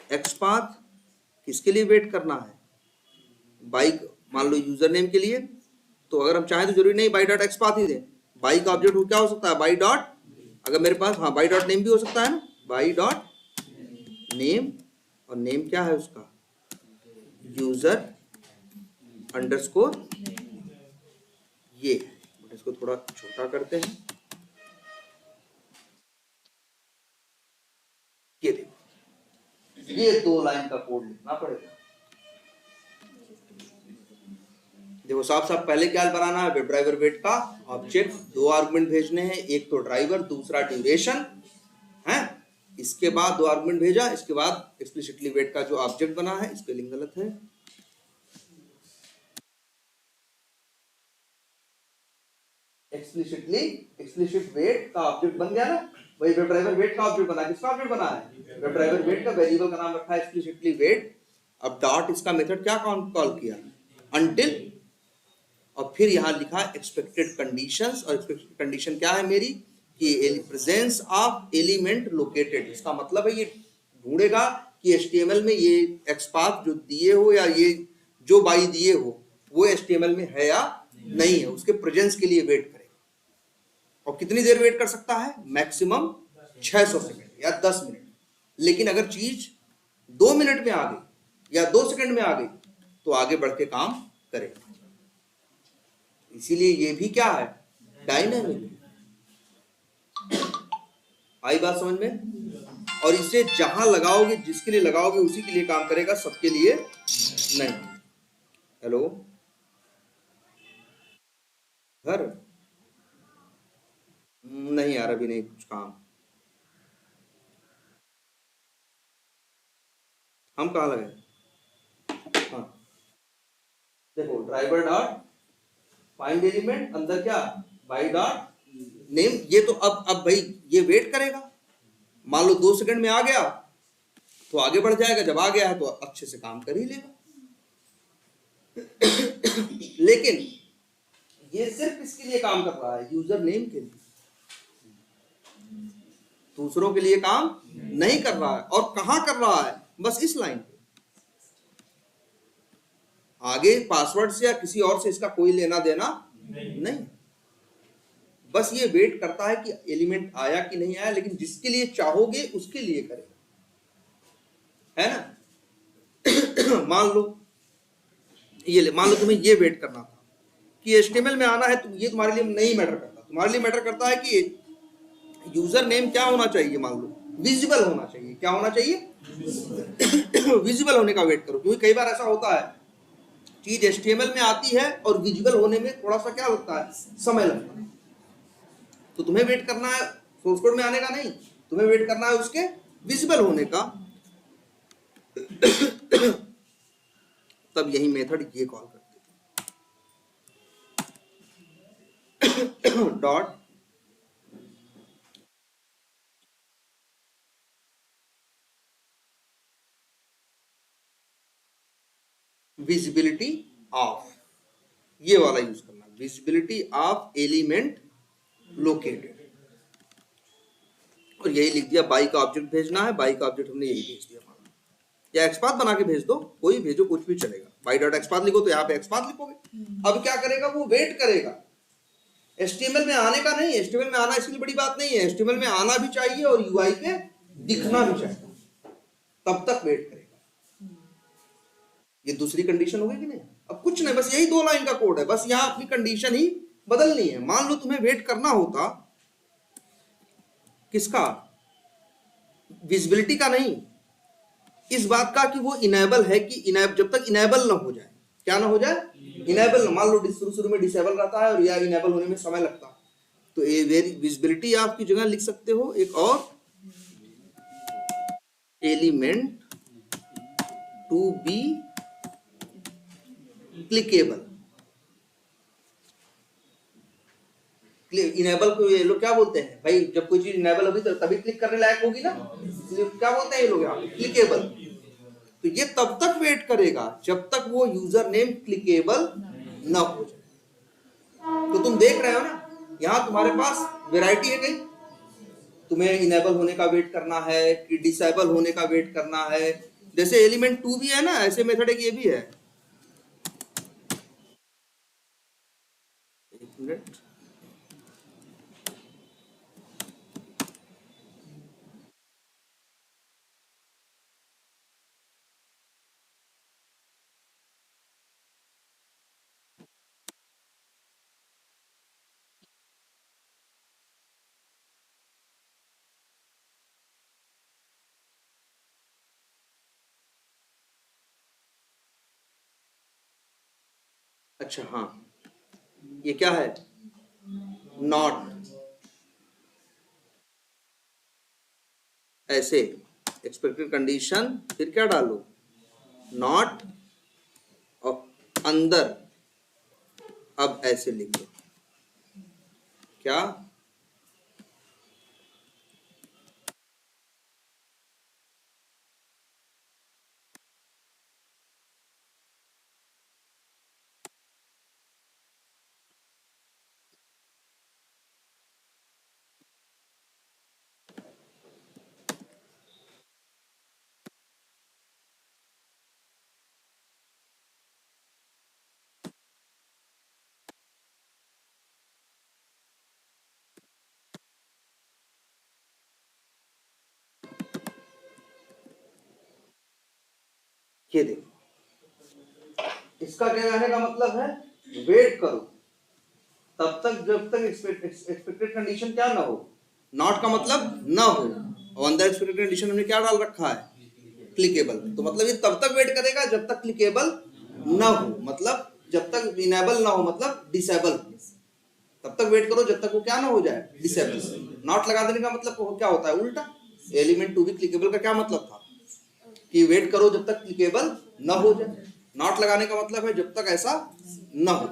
एक्सपाथ। किसके लिए वेट करना है बाई, मान लो यूजर नेम के लिए, तो अगर हम चाहें तो जरूरी नहीं बाई डॉट एक्सपाथ ही दें, बाई का ऑब्जेक्ट क्या हो सकता है बाई डॉट, अगर मेरे पास हाँ बाई डॉट नेम भी हो सकता है ना, बाई डॉट नेम, और नेम क्या है उसका यूजर अंडरस्कोर ये है। इसको थोड़ा छोटा करते हैं, ये देखो ये 2 लाइन का कोड लिखना पड़ेगा। देखो साफ साफ पहले क्या बनाना है वेब ड्राइवर वेट का ऑब्जेक्ट, 2 आर्गुमेंट भेजने हैं, एक तो ड्राइवर दूसरा ड्यूरेशन है, इसके बाद 2 आर्गुमेंट भेजा, इसके बाद एक्सप्लिसिटली वेट का जो ऑब्जेक्ट बना है, स्पेलिंग गलत है, एक्सप्लिसिट वेट का ऑब्जेक्ट बन गया ना, वही वेब ड्राइवर वेट का ऑब्जेक्ट बना, किसका ऑब्जेक्ट बना है वेब ड्राइवर वेट का, वेरिएबल का नाम रखा है एक्सप्लिसिटली वेट। अब डॉट इसका मेथड क्या कॉल किया until, और फिर यहां लिखा एक्सपेक्टेड कंडीशंस, और एक्सपेक्टेड कंडीशन क्या है मेरी कि प्रेजेंस ऑफ एलिमेंट लोकेटेड। इसका मतलब है ये ढूंढेगा कि HTML में ये एक्सपाथ जो दिए हो या ये जो बाई दिए हो वो HTML में है या नहीं है, उसके प्रेजेंस के लिए वेट करेगा। और कितनी देर वेट कर सकता है मैक्सिमम 600 सेकंड या 10 मिनट। लेकिन अगर चीज 2 मिनट में आ गई या 2 सेकंड में आ गई तो आगे बढ़ के काम करेगा। इसीलिए ये भी क्या है डायनामिक। आई बात समझ में? और इसे जहां लगाओगे, जिसके लिए लगाओगे उसी के लिए काम करेगा, सबके लिए नहीं। हेलो घर नहीं यार, अभी नहीं कुछ काम। हम कहाँ लगे? हाँ देखो ड्राइवर डॉट फाइंड एलिमेंट, अंदर क्या बाई डॉट नेम। ये तो अब भाई ये वेट करेगा, मान लो 2 सेकंड में आ गया तो आगे बढ़ जाएगा, जब आ गया है तो अच्छे से काम कर ही लेगा। लेकिन ये सिर्फ इसके लिए काम कर रहा है यूजर नेम के लिए, दूसरों के लिए काम नहीं कर रहा है। और कहां कर रहा है? बस इस लाइन पे। आगे पासवर्ड से या किसी और से इसका कोई लेना देना नहीं। बस ये वेट करता है कि एलिमेंट आया कि नहीं आया, लेकिन जिसके लिए चाहोगे उसके लिए करेगा, है ना। मान लो तुम्हें ये वेट करना था कि HTML में आना है, तो ये तुम्हारे लिए नहीं मैटर करता। तुम्हारे लिए मैटर करता है कि यूजर नेम क्या होना चाहिए, मान लो विजिबल होना चाहिए। क्या होना चाहिए? विजिबल होने का वेट करो, क्योंकि कई बार ऐसा होता है चीज HTML में आती है और विजिबल होने में थोड़ा सा क्या लगता है, समय लगता है। तो तुम्हें वेट करना है सोर्स कोड में आने का नहीं, तुम्हें वेट करना है उसके विजिबल होने का। तब यही मेथड ये कॉल करते हैं डॉट विजिबिलिटी ऑफ, ये वाला यूज करना, विजिबिलिटी ऑफ एलिमेंट लोकेटेड। और यही लिख दिया, बाई का ऑब्जेक्ट भेजना है, बाई का ऑब्जेक्ट हमने यही भेज दिया, या एक्सपाथ बना के भेज दो, कोई भेजो, कुछ भी चलेगा। बाई डॉट एक्सपाथ लिखो तो यहाँ पे एक्सपाथ लिखोगे। अब क्या करेगा, वो वेट करेगा। HTML में आने का नहीं, HTML में आना इसके लिए बड़ी बात नहीं है, HTML में आना भी चाहिए और UI पे दिखना भी चाहिए, तब तक वेट करेगा। ये दूसरी कंडीशन होगी कि नहीं? अब कुछ नहीं, बस यही 2 लाइन का कोड है, बस यहाँ अपनी कंडीशन ही बदलनी है। मान लो तुम्हें वेट करना होता किसका, विजिबिलिटी का नहीं, इस बात का कि वो इनेबल है कि जब तक इनेबल ना हो जाए। क्या ना हो जाए? इनेबल। मान लो शुरू में डिसेबल रहता है और या इनेबल होने में समय लगता है, तो ये विजिबिलिटी आप की जगह लिख सकते हो एक और, element to be clickable. Enable को ये लोग क्या बोलते हैं भाई, जब कोई चीज इनेबल होगी तो तभी क्लिक करने लायक होगी ना, क्या बोलते हैं ये लोग यहाँ, क्लिकेबल। तो ये तब तक वेट करेगा जब तक वो यूजर नेम क्लिकेबल ना हो जाए। तो तुम देख रहे हो ना, यहाँ तुम्हारे पास वैरायटी है कहीं, तुम्हें इनेबल होने का वेट करना है कि डिसेबल होने का वेट करना है। जैसे एलिमेंट 2 भी है ना, ऐसे मेथड एक ये भी है। एक मिनट, अच्छा हाँ, ये क्या है, नॉट, ऐसे एक्सपेक्टेड कंडीशन, फिर क्या डालो, नॉट और अंदर, अब ऐसे लिख दो, क्या, ये देखो, इसका क्या कहने का मतलब है, वेट करो तब तक जब तक एक्सपेक्टेड कंडीशन क्या ना हो, नॉट का मतलब ना हो, और अंदर एक्सपेक्टेड कंडीशन हमने क्या डाल रखा है, क्लिकेबल। तो मतलब ये तब तक वेट करेगा जब तक क्लिकेबल ना हो, मतलब जब तक इनेबल ना हो, मतलब डिसेबल। तब तक वेट करो जब तक वो क्या ना हो जाए, डिसेबल। नॉट लगा देने का मतलब क्या होता है, उल्टा। एलिमेंट टू बी क्लिकेबल का क्या मतलब था कि वेट करो जब तक क्लिकेबल ना हो जाए। नॉट लगाने का मतलब है जब तक ऐसा ना हो।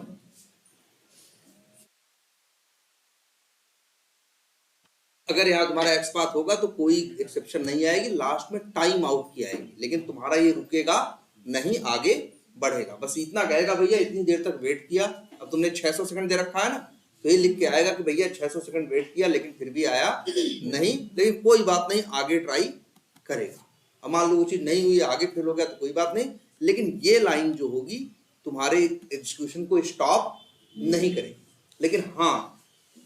अगर यहाँ तुम्हारा एक्सपाथ होगा तो कोई एक्सेप्शन नहीं आएगी, लास्ट में टाइम आउट की आएगी, लेकिन तुम्हारा ये रुकेगा नहीं, आगे बढ़ेगा। बस इतना कहेगा भैया इतनी देर तक वेट किया, अब तुमने 600 सेकंड दे रखा है ना, तो ये लिख के आएगा कि भैया 600 सेकंड वेट किया लेकिन फिर भी आया नहीं, लेकिन कोई बात नहीं, आगे ट्राई करेगा। अब मान लो वो चीज नहीं हुई, आगे फेल हो गया तो कोई बात नहीं, लेकिन ये लाइन जो होगी तुम्हारे एग्जीक्यूशन को स्टॉप नहीं करेगी, लेकिन हाँ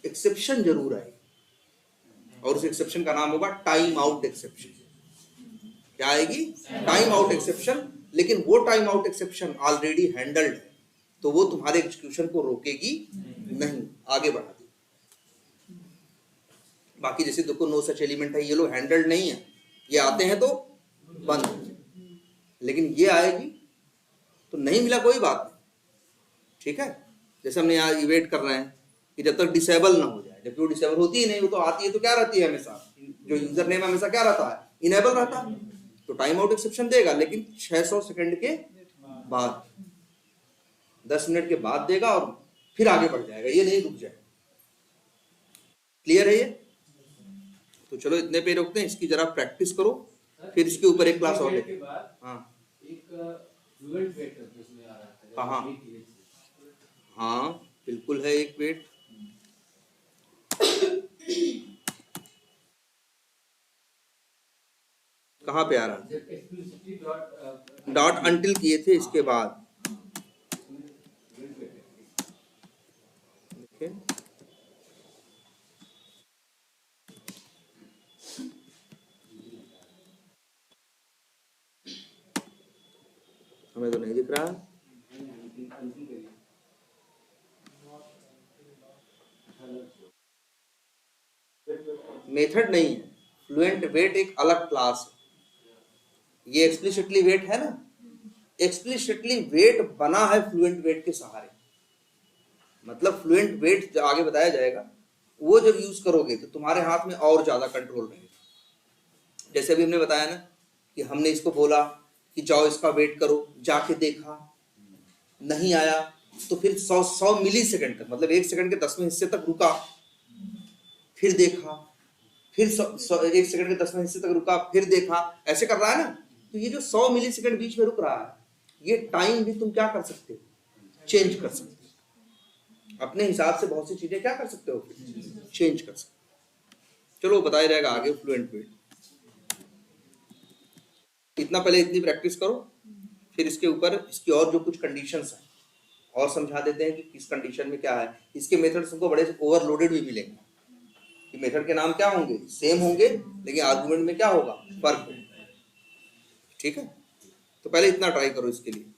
एक्सेप्शन जरूर आएगी, और उस एक्सेप्शन का नाम होगा टाइम आउट एक्सेप्शन। क्या आएगी? Time out exception. लेकिन वो time out exception already handled है, तो वो तुम्हारे एग्जीक्यूशन को रोकेगी नहीं, आगे बढ़ा देगी। बाकी जैसे देखो नो सच एलिमेंट है, ये लोग हैंडल्ड नहीं है, ये आते हैं तो बंद हो जाए, लेकिन ये आएगी तो नहीं मिला कोई बात नहीं, ठीक है। जैसे हमने यहाँ वेट कर रहे हैं कि जब तक डिसेबल ना हो जाए, जबकि वो डिसेबल होती ही नहीं, वो तो आती है तो क्या रहती है हमेशा, जो यूजर नेम हमेशा क्या रहता है, इनेबल रहता है, तो टाइम आउट एक्सेप्शन देगा, लेकिन 600 सेकंड के बाद, 10 मिनट के बाद देगा और फिर आगे बढ़ जाएगा, ये नहीं रुक जाएगा। क्लियर है ये? तो चलो इतने पे रोकते हैं, इसकी जरा प्रैक्टिस करो, फिर इसके ऊपर एक क्लास और लेते हैं। हाँ हाँ हाँ बिल्कुल है एक वेट। कहाँ पे आ रहा है? डॉट अंटिल किए थे, इसके बाद देखिए हमें तो नहीं दिख रहा है। मेथड नहीं है, फ्लुएंट वेट एक अलग क्लास है। ये एक्सप्लिसिटली वेट है ना, एक्सप्लिसिटली वेट बना है फ्लुएंट वेट के सहारे, मतलब फ्लुएंट वेट जो आगे बताया जाएगा, वो जब यूज करोगे तो तुम्हारे हाथ में और ज्यादा कंट्रोल रहेगा। जैसे अभी हमने बताया ना कि हमने इसको बोला कि जाओ इसका वेट करो, जाके देखा नहीं आया, तो फिर 100 मिली सेकेंड तक, मतलब 1 सेकंड के 10वें हिस्से तक रुका, फिर देखा, फिर 1 सेकंड के 10वें हिस्से तक रुका, फिर देखा, ऐसे कर रहा है ना। तो ये जो 100 मिली सेकंड बीच में रुक रहा है, ये टाइम भी तुम क्या कर सकते हो, चेंज कर सकते हो अपने हिसाब से, बहुत सी चीजें क्या कर सकते हो, चेंज कर सकते हो। चलो बताया जाएगा आगे फ्लुएंट वेट। इतना पहले इतनी प्रैक्टिस करो, फिर इसके ऊपर इसकी और जो कुछ कंडीशंस हैं और समझा देते हैं कि किस कंडीशन में क्या है। इसके मेथड्स तुमको बड़े ओवरलोडेड भी मिलेंगे, कि मेथड के नाम क्या होंगे, सेम होंगे, लेकिन आर्गुमेंट में क्या होगा, फर्क होगा, ठीक है। तो पहले इतना ट्राई करो इसके लिए।